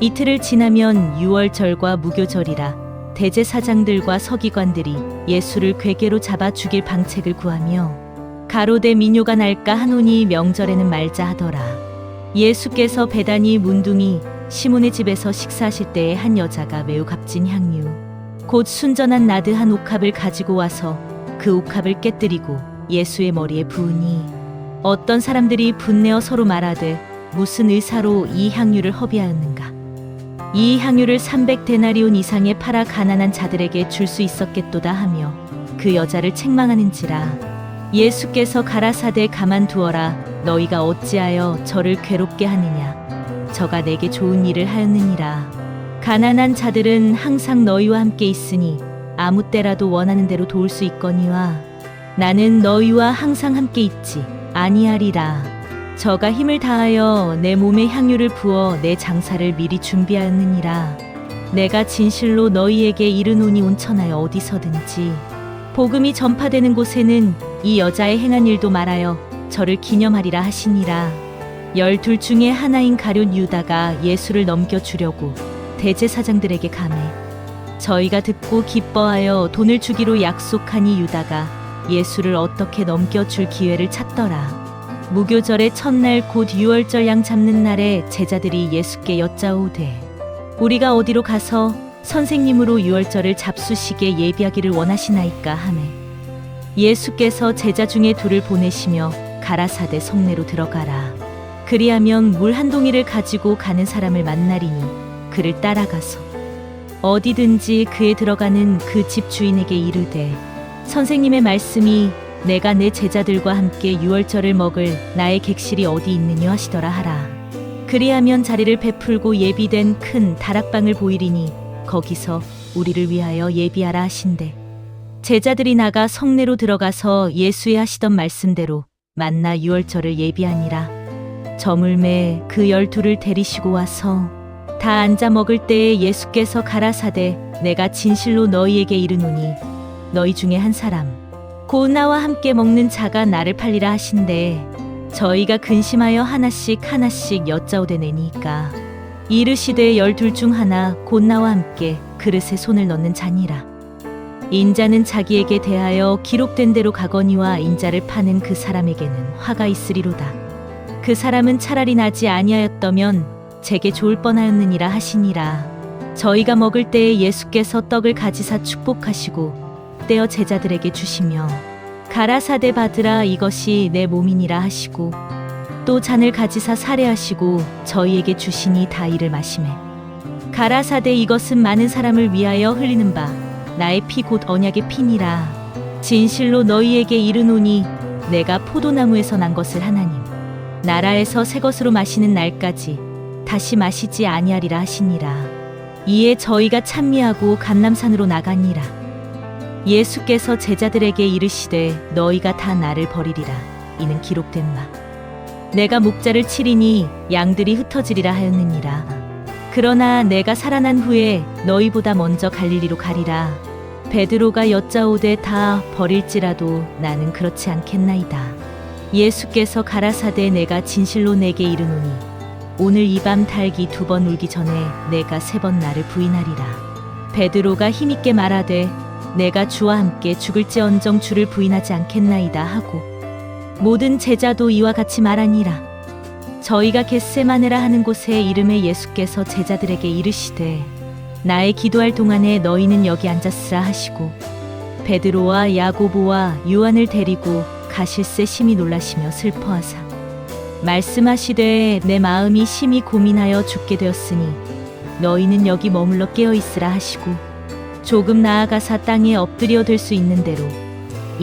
이틀을 지나면 유월절과 무교절이라 대제사장들과 서기관들이 예수를 궤계로 잡아 죽일 방책을 구하며 가로되 민요가 날까 하노니 명절에는 말자 하더라. 예수께서 베다니 문둥이 시몬의 집에서 식사하실 때에 한 여자가 매우 값진 향유 곧 순전한 나드 한 옥합을 가지고 와서 그 옥합을 깨뜨리고 예수의 머리에 부으니 어떤 사람들이 분내어 서로 말하되 무슨 의사로 이 향유를 허비하였는가. 이 향유를 300데나리온 이상에 팔아 가난한 자들에게 줄 수 있었겠도다 하며 그 여자를 책망하는지라. 예수께서 가라사대 가만두어라. 너희가 어찌하여 저를 괴롭게 하느냐. 저가 내게 좋은 일을 하였느니라. 가난한 자들은 항상 너희와 함께 있으니 아무 때라도 원하는 대로 도울 수 있거니와 나는 너희와 항상 함께 있지 아니하리라. 저가 힘을 다하여 내 몸에 향유를 부어 내 장사를 미리 준비하였느니라. 내가 진실로 너희에게 이르노니 온천하여 어디서든지 복음이 전파되는 곳에는 이 여자의 행한 일도 말하여 저를 기념하리라 하시니라. 12 중에 하나인 가룟 유다가 예수를 넘겨주려고 대제사장들에게 가매 저희가 듣고 기뻐하여 돈을 주기로 약속하니 유다가 예수를 어떻게 넘겨줄 기회를 찾더라. 무교절의 첫날 곧 유월절 양 잡는 날에 제자들이 예수께 여짜오되 우리가 어디로 가서 선생님으로 유월절을 잡수시게 예비하기를 원하시나이까 하매 예수께서 제자 중에 둘을 보내시며 가라사대 성내로 들어가라. 그리하면 물 한 동이를 가지고 가는 사람을 만나리니 그를 따라가서 어디든지 그에 들어가는 그 집 주인에게 이르되 선생님의 말씀이 내가 내 제자들과 함께 유월절을 먹을 나의 객실이 어디 있느냐 하시더라 하라. 그리하면 자리를 베풀고 예비된 큰 다락방을 보이리니 거기서 우리를 위하여 예비하라 하신대. 제자들이 나가 성내로 들어가서 예수의 하시던 말씀대로 만나 유월절을 예비하니라. 저물매 그 12를 데리시고 와서 다 앉아 먹을 때에 예수께서 가라사대 내가 진실로 너희에게 이르노니 너희 중에 한 사람 곧 나와 함께 먹는 자가 나를 팔리라 하신대. 저희가 근심하여 하나씩 여짜오되내니까 이르시되 12 중 하나 곧 나와 함께 그릇에 손을 넣는 자니라. 인자는 자기에게 대하여 기록된 대로 가거니와 인자를 파는 그 사람에게는 화가 있으리로다. 그 사람은 차라리 나지 아니하였더면 제게 좋을 뻔하였느니라 하시니라. 저희가 먹을 때에 예수께서 떡을 가지사 축복하시고 떼어 제자들에게 주시며 가라사대 받으라 이것이 내 몸이니라 하시고 또 잔을 가지사 사례하시고 저희에게 주시니 다 이를 마시매 가라사대 이것은 많은 사람을 위하여 흘리는 바 나의 피 곧 언약의 피니라. 진실로 너희에게 이르노니 내가 포도나무에서 난 것을 하나님 나라에서 새 것으로 마시는 날까지 다시 마시지 아니하리라 하시니라. 이에 저희가 찬미하고 감람산으로 나가니라. 예수께서 제자들에게 이르시되 너희가 다 나를 버리리라. 이는 기록된 바 내가 목자를 치리니 양들이 흩어지리라 하였느니라. 그러나 내가 살아난 후에 너희보다 먼저 갈릴리로 가리라. 베드로가 여짜오되 다 버릴지라도 나는 그렇지 않겠나이다. 예수께서 가라사대 내가 진실로 내게 이르노니 오늘 이 밤 닭이 2번 울기 전에 내가 3번 나를 부인하리라. 베드로가 힘있게 말하되 내가 주와 함께 죽을지언정 주를 부인하지 않겠나이다 하고 모든 제자도 이와 같이 말하니라. 저희가 겟세마네라 하는 곳에 이름에 예수께서 제자들에게 이르시되 나의 기도할 동안에 너희는 여기 앉았으라 하시고 베드로와 야고보와 요한을 데리고 가실새 심히 놀라시며 슬퍼하사 말씀하시되 내 마음이 심히 고민하여 죽게 되었으니 너희는 여기 머물러 깨어 있으라 하시고 조금 나아가사 땅에 엎드려 될 수 있는 대로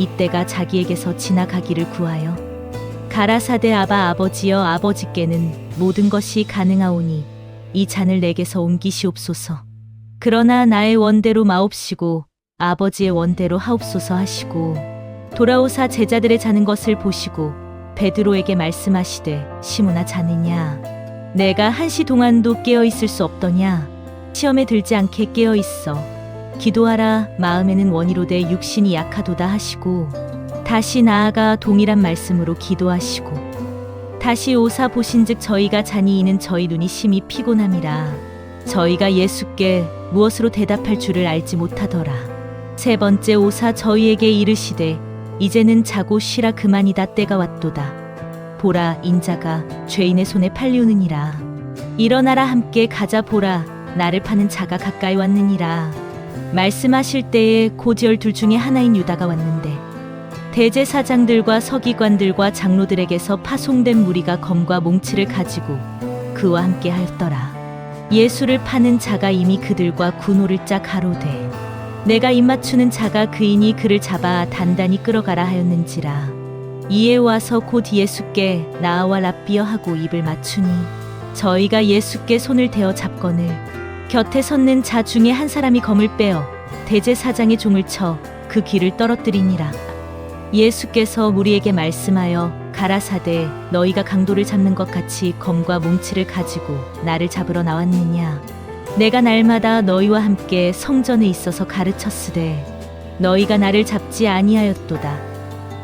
이때가 자기에게서 지나가기를 구하여 가라사대 아바 아버지여 아버지께는 모든 것이 가능하오니 이 잔을 내게서 옮기시옵소서. 그러나 나의 원대로 마옵시고 아버지의 원대로 하옵소서 하시고 돌아오사 제자들의 자는 것을 보시고 베드로에게 말씀하시되 시몬아 자느냐 내가 한시 동안도 깨어 있을 수 없더냐 시험에 들지 않게 깨어 있어 기도하라 마음에는 원이로되 육신이 약하도다 하시고 다시 나아가 동일한 말씀으로 기도하시고 다시 오사 보신즉 저희가 잔이 이는 저희 눈이 심히 피곤함이라 저희가 예수께 무엇으로 대답할 줄을 알지 못하더라. 세 번째 오사 저희에게 이르시되 이제는 자고 쉬라 그만이다 때가 왔도다. 보라 인자가 죄인의 손에 팔리우느니라. 일어나라 함께 가자 보라 나를 파는 자가 가까이 왔느니라. 말씀하실 때에 곧 12 중에 하나인 유다가 왔는데 대제사장들과 서기관들과 장로들에게서 파송된 무리가 검과 몽치를 가지고 그와 함께 하였더라. 예수를 파는 자가 이미 그들과 군호를 짜 가로되 내가 입맞추는 자가 그이니 그를 잡아 단단히 끌어가라 하였는지라. 이에 와서 곧 예수께 나와 랍비여 하고 입을 맞추니 저희가 예수께 손을 대어 잡거늘 곁에 섰는 자 중에 한 사람이 검을 빼어 대제사장의 종을 쳐 그 귀를 떨어뜨리니라. 예수께서 무리에게 말씀하여 가라사대 너희가 강도를 잡는 것 같이 검과 몽치를 가지고 나를 잡으러 나왔느냐. 내가 날마다 너희와 함께 성전에 있어서 가르쳤으되 너희가 나를 잡지 아니하였도다.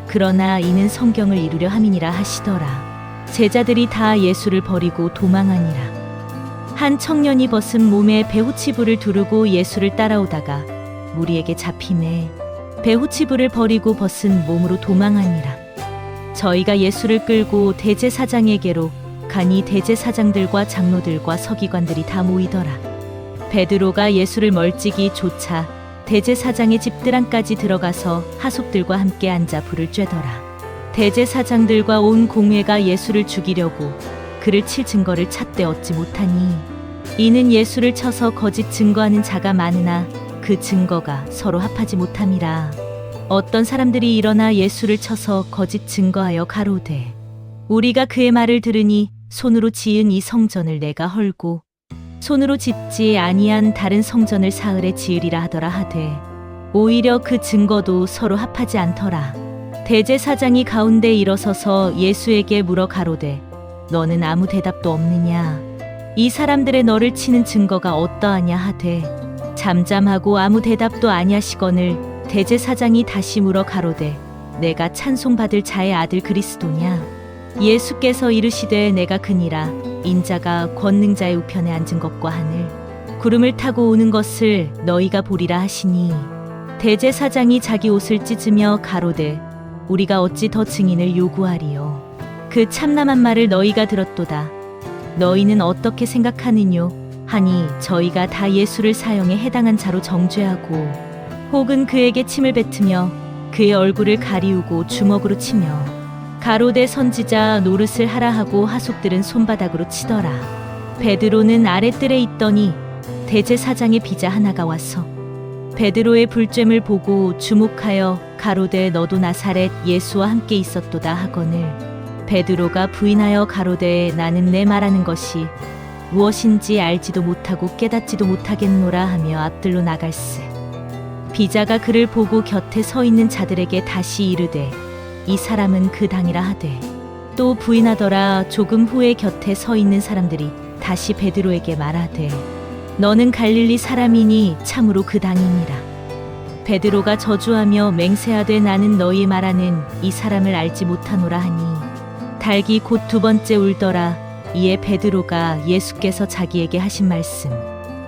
그러나 이는 성경을 이루려 함이니라 하시더라. 제자들이 다 예수를 버리고 도망하니라. 한 청년이 벗은 몸에 배후치부를 두르고 예수를 따라오다가 무리에게 잡히매 배후치부를 버리고 벗은 몸으로 도망하니라. 저희가 예수를 끌고 대제사장에게로 가니 대제사장들과 장로들과 서기관들이 다 모이더라. 베드로가 예수를 멀찍이 쫓아 대제사장의 집들 안까지 들어가서 하속들과 함께 앉아 불을 쬐더라. 대제사장들과 온 공회가 예수를 죽이려고 그를 칠 증거를 찾되 얻지 못하니 이는 예수를 쳐서 거짓 증거하는 자가 많으나 그 증거가 서로 합하지 못함이라. 어떤 사람들이 일어나 예수를 쳐서 거짓 증거하여 가로되 우리가 그의 말을 들으니 손으로 지은 이 성전을 내가 헐고 손으로 짓지 아니한 다른 성전을 사흘에 지으리라 하더라 하되 오히려 그 증거도 서로 합하지 않더라. 대제사장이 가운데 일어서서 예수에게 물어 가로되 너는 아무 대답도 없느냐. 이 사람들의 너를 치는 증거가 어떠하냐 하되 잠잠하고 아무 대답도 아니하시거늘 대제사장이 다시 물어 가로되 내가 찬송받을 자의 아들 그리스도냐. 예수께서 이르시되 내가 그니라. 인자가 권능자의 우편에 앉은 것과 하늘 구름을 타고 오는 것을 너희가 보리라 하시니 대제사장이 자기 옷을 찢으며 가로되 우리가 어찌 더 증인을 요구하리요. 그 참남한 말을 너희가 들었도다. 너희는 어떻게 생각하느뇨 하니 저희가 다 예수를 사형에 해당한 자로 정죄하고 혹은 그에게 침을 뱉으며 그의 얼굴을 가리우고 주먹으로 치며 가로되 선지자 노릇을 하라 하고 하속들은 손바닥으로 치더라. 베드로는 아랫뜰에 있더니 대제사장의 비자 하나가 와서 베드로의 불쬐을 보고 주목하여 가로되 너도 나사렛 예수와 함께 있었도다 하거늘 베드로가 부인하여 가로되 나는 내 말하는 것이 무엇인지 알지도 못하고 깨닫지도 못하겠노라 하며 앞들로 나갈세. 비자가 그를 보고 곁에 서 있는 자들에게 다시 이르되 이 사람은 그 당이라 하되 또 부인하더라. 조금 후에 곁에 서 있는 사람들이 다시 베드로에게 말하되 너는 갈릴리 사람이니 참으로 그 당이니라. 베드로가 저주하며 맹세하되 나는 너희 말하는 이 사람을 알지 못하노라 하니 닭이 곧 두 번째 울더라. 이에 베드로가 예수께서 자기에게 하신 말씀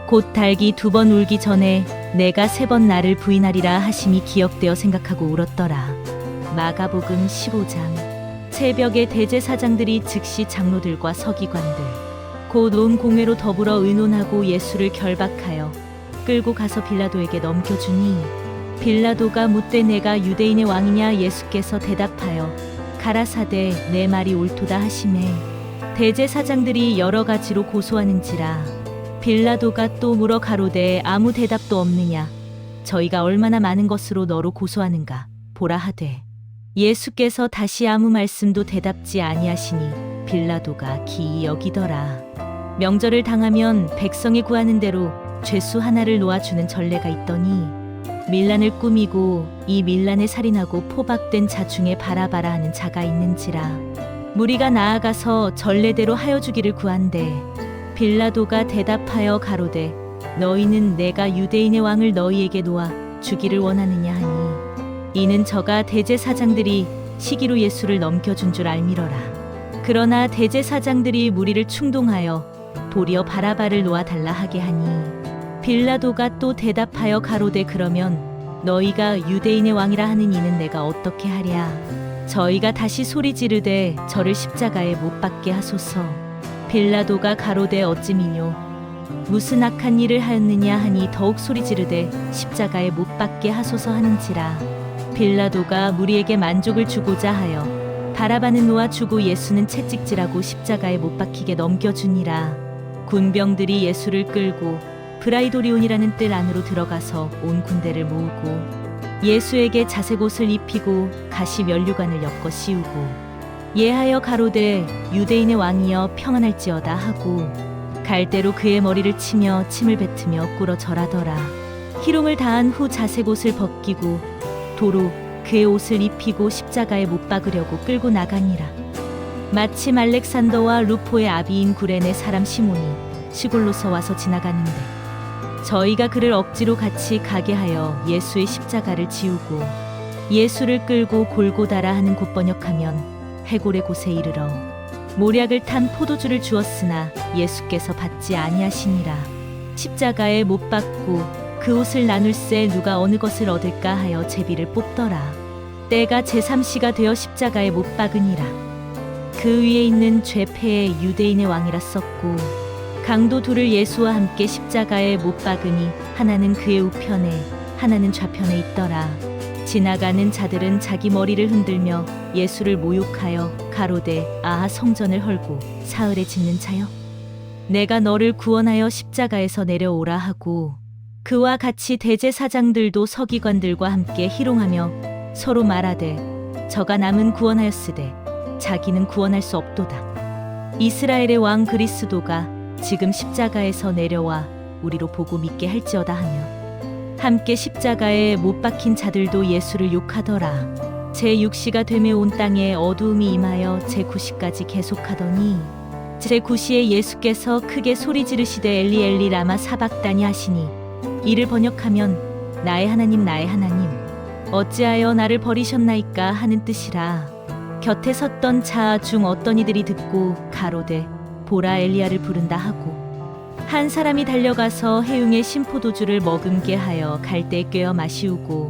곧 닭이 두 번 울기 전에 내가 세 번 나를 부인하리라 하심이 기억되어 생각하고 울었더라. 마가복음 15장. 새벽에 대제사장들이 즉시 장로들과 서기관들 곧 온 공회로 더불어 의논하고 예수를 결박하여 끌고 가서 빌라도에게 넘겨주니 빌라도가 묻되 내가 유대인의 왕이냐. 예수께서 대답하여 가라사대 내 말이 옳도다 하시매 대제사장들이 여러 가지로 고소하는지라. 빌라도가 또 물어 가로되 아무 대답도 없느냐. 저희가 얼마나 많은 것으로 너로 고소하는가. 보라 하되 예수께서 다시 아무 말씀도 대답지 아니하시니 빌라도가 기이 여기더라. 명절을 당하면 백성이 구하는 대로 죄수 하나를 놓아주는 전례가 있더니 밀란을 꾸미고 이 밀란에 살인하고 포박된 자 중에 바라바라 하는 자가 있는지라. 무리가 나아가서 전례대로 하여 주기를 구한대. 빌라도가 대답하여 가로되 너희는 내가 유대인의 왕을 너희에게 놓아 주기를 원하느냐 하니 이는 저가 대제사장들이 시기로 예수를 넘겨준 줄 알미러라. 그러나 대제사장들이 무리를 충동하여 도리어 바라바를 놓아달라 하게 하니 빌라도가 또 대답하여 가로되 그러면 너희가 유대인의 왕이라 하는 이는 내가 어떻게 하랴. 저희가 다시 소리 지르되 저를 십자가에 못 박게 하소서. 빌라도가 가로되 어찌미뇨 무슨 악한 일을 하였느냐 하니 더욱 소리 지르되 십자가에 못 박게 하소서 하는지라. 빌라도가 무리에게 만족을 주고자 하여 바라바는 놓아주고 예수는 채찍질하고 십자가에 못 박히게 넘겨주니라. 군병들이 예수를 끌고 브라이도리온이라는 뜰 안으로 들어가서 온 군대를 모으고 예수에게 자색옷을 입히고 가시 면류관을 엮어 씌우고 예하여 가로되 유대인의 왕이여 평안할지어다 하고 갈대로 그의 머리를 치며 침을 뱉으며 꿇어 절하더라. 희롱을 다한 후 자색옷을 벗기고 도로 그의 옷을 입히고 십자가에 못 박으려고 끌고 나가니라. 마침 알렉산더와 루포의 아비인 구레네 사람 시몬이 시골로서 와서 지나가는데 저희가 그를 억지로 같이 가게 하여 예수의 십자가를 지우고 예수를 끌고 골고다라 하는 곳 번역하면 해골의 곳에 이르러 모략을 탄 포도주를 주었으나 예수께서 받지 아니하시니라. 십자가에 못 박고 그 옷을 나눌새 누가 어느 것을 얻을까 하여 제비를 뽑더라. 때가 제3시가 되어 십자가에 못 박으니라. 그 위에 있는 죄패의 유대인의 왕이라 썼고 강도 둘을 예수와 함께 십자가에 못 박으니 하나는 그의 우편에 하나는 좌편에 있더라. 지나가는 자들은 자기 머리를 흔들며 예수를 모욕하여 가로되 아하 성전을 헐고 사흘에 짓는 자여 내가 너를 구원하여 십자가에서 내려오라 하고 그와 같이 대제사장들도 서기관들과 함께 희롱하며 서로 말하되 저가 남은 구원하였으되 자기는 구원할 수 없도다. 이스라엘의 왕 그리스도가 지금 십자가에서 내려와 우리로 보고 믿게 할지어다 하며 함께 십자가에 못 박힌 자들도 예수를 욕하더라. 제6시가 되매 온 땅에 어두움이 임하여 제9시까지 계속하더니 제9시에 예수께서 크게 소리 지르시되 엘리 엘리 라마 사박다니 하시니 이를 번역하면 나의 하나님 나의 하나님 어찌하여 나를 버리셨나이까 하는 뜻이라. 곁에 섰던 자 중 어떤 이들이 듣고 가로되 보라 엘리야를 부른다 하고 한 사람이 달려가서 해웅의 신포도주를 머금게 하여 갈대에 꿰어 마시우고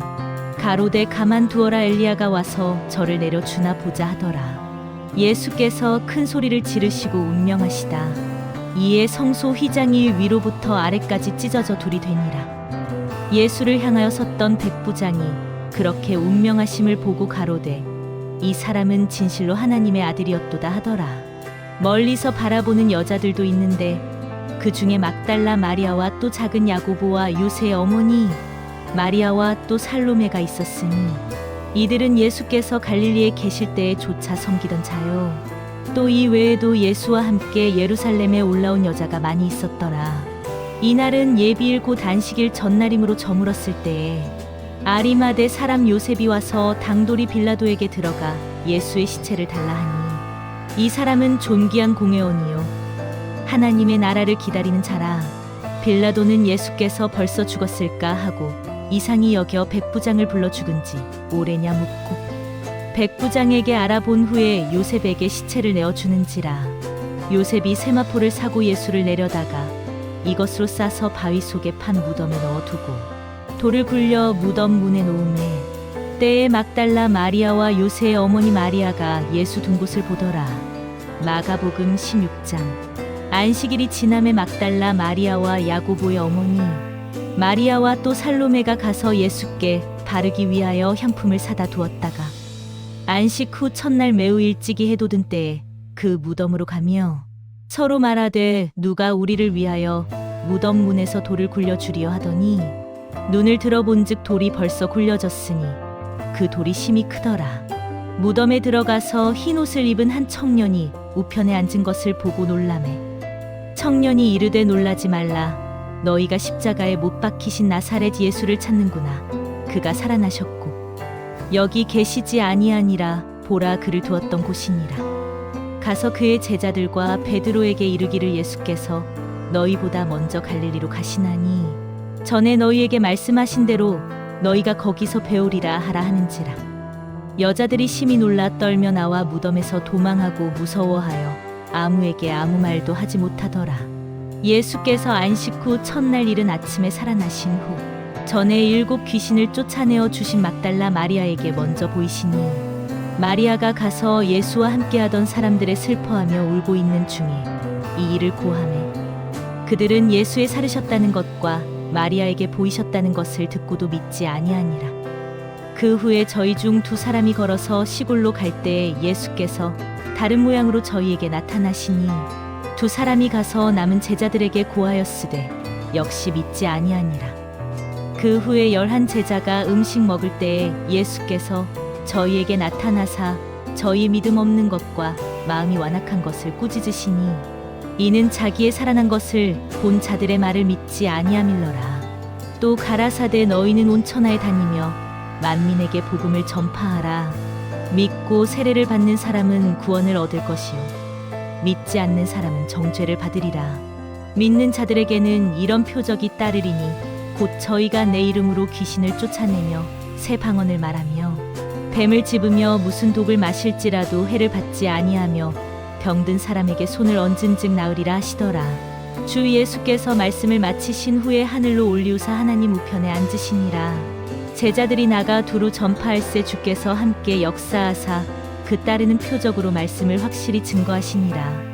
가로되 가만두어라 엘리야가 와서 저를 내려주나 보자 하더라. 예수께서 큰 소리를 지르시고 운명하시다. 이에 성소 휘장이 위로부터 아래까지 찢어져 둘이 되니라. 예수를 향하여 섰던 백부장이 그렇게 운명하심을 보고 가로되 이 사람은 진실로 하나님의 아들이었도다 하더라. 멀리서 바라보는 여자들도 있는데 그 중에 막달라 마리아와 또 작은 야고보와 요새의 어머니 마리아와 또 살로메가 있었으니 이들은 예수께서 갈릴리에 계실 때에 조차 섬기던 자요. 또 이 외에도 예수와 함께 예루살렘에 올라온 여자가 많이 있었더라. 이날은 예비일 곧 안식일 전날이므로 저물었을 때에 아리마대 사람 요셉이 와서 당돌이 빌라도에게 들어가 예수의 시체를 달라 하니 이 사람은 존귀한 공회원이요 하나님의 나라를 기다리는 자라. 빌라도는 예수께서 벌써 죽었을까 하고 이상히 여겨 백부장을 불러 죽은 지 오래냐 묻고 백부장에게 알아본 후에 요셉에게 시체를 내어주는지라. 요셉이 세마포를 사고 예수를 내려다가 이것으로 싸서 바위 속에 판 무덤에 넣어두고 돌을 굴려 무덤 문에 놓음에 때에 막달라 마리아와 요새의 어머니 마리아가 예수 둔 곳을 보더라. 마가복음 16장. 안식일이 지남에 막달라 마리아와 야고보의 어머니 마리아와 또 살로메가 가서 예수께 바르기 위하여 향품을 사다 두었다가 안식 후 첫날 매우 일찍이 해 돋은 때에 그 무덤으로 가며 서로 말하되 누가 우리를 위하여 무덤 문에서 돌을 굴려 주리여 하더니 눈을 들어본즉 돌이 벌써 굴려졌으니 그 돌이 심히 크더라. 무덤에 들어가서 흰 옷을 입은 한 청년이 우편에 앉은 것을 보고 놀라매 청년이 이르되 놀라지 말라. 너희가 십자가에 못 박히신 나사렛 예수를 찾는구나. 그가 살아나셨고 여기 계시지 아니하니라. 보라, 그를 두었던 곳이니라. 가서 그의 제자들과 베드로에게 이르기를 예수께서 너희보다 먼저 갈릴리로 가시나니 전에 너희에게 말씀하신 대로 너희가 거기서 배우리라 하라 하는지라. 여자들이 심히 놀라 떨며 나와 무덤에서 도망하고 무서워하여 아무에게 아무 말도 하지 못하더라. 예수께서 안식 후 첫날 이른 아침에 살아나신 후 전에 7 귀신을 쫓아내어 주신 막달라 마리아에게 먼저 보이시니 마리아가 가서 예수와 함께하던 사람들의 슬퍼하며 울고 있는 중에 이 일을 고하매 그들은 예수의 살으셨다는 것과 마리아에게 보이셨다는 것을 듣고도 믿지 아니하니라. 그 후에 저희 중 2 사람이 걸어서 시골로 갈 때에 예수께서 다른 모양으로 저희에게 나타나시니 2 사람이 가서 남은 제자들에게 고하였으되 역시 믿지 아니하니라. 그 후에 11 제자가 음식 먹을 때에 예수께서 저희에게 나타나사 저희 믿음 없는 것과 마음이 완악한 것을 꾸짖으시니 이는 자기의 살아난 것을 본 자들의 말을 믿지 아니함일러라. 또 가라사대 너희는 온 천하에 다니며 만민에게 복음을 전파하라. 믿고 세례를 받는 사람은 구원을 얻을 것이요 믿지 않는 사람은 정죄를 받으리라. 믿는 자들에게는 이런 표적이 따르리니 곧 저희가 내 이름으로 귀신을 쫓아내며 새 방언을 말하며 뱀을 집으며 무슨 독을 마실지라도 해를 받지 아니하며 병든 사람에게 손을 얹은즉 나으리라 하시더라. 주 예수께서 말씀을 마치신 후에 하늘로 올리우사 하나님 우편에 앉으시니라. 제자들이 나가 두루 전파할세 주께서 함께 역사하사 그 따르는 표적으로 말씀을 확실히 증거하시니라.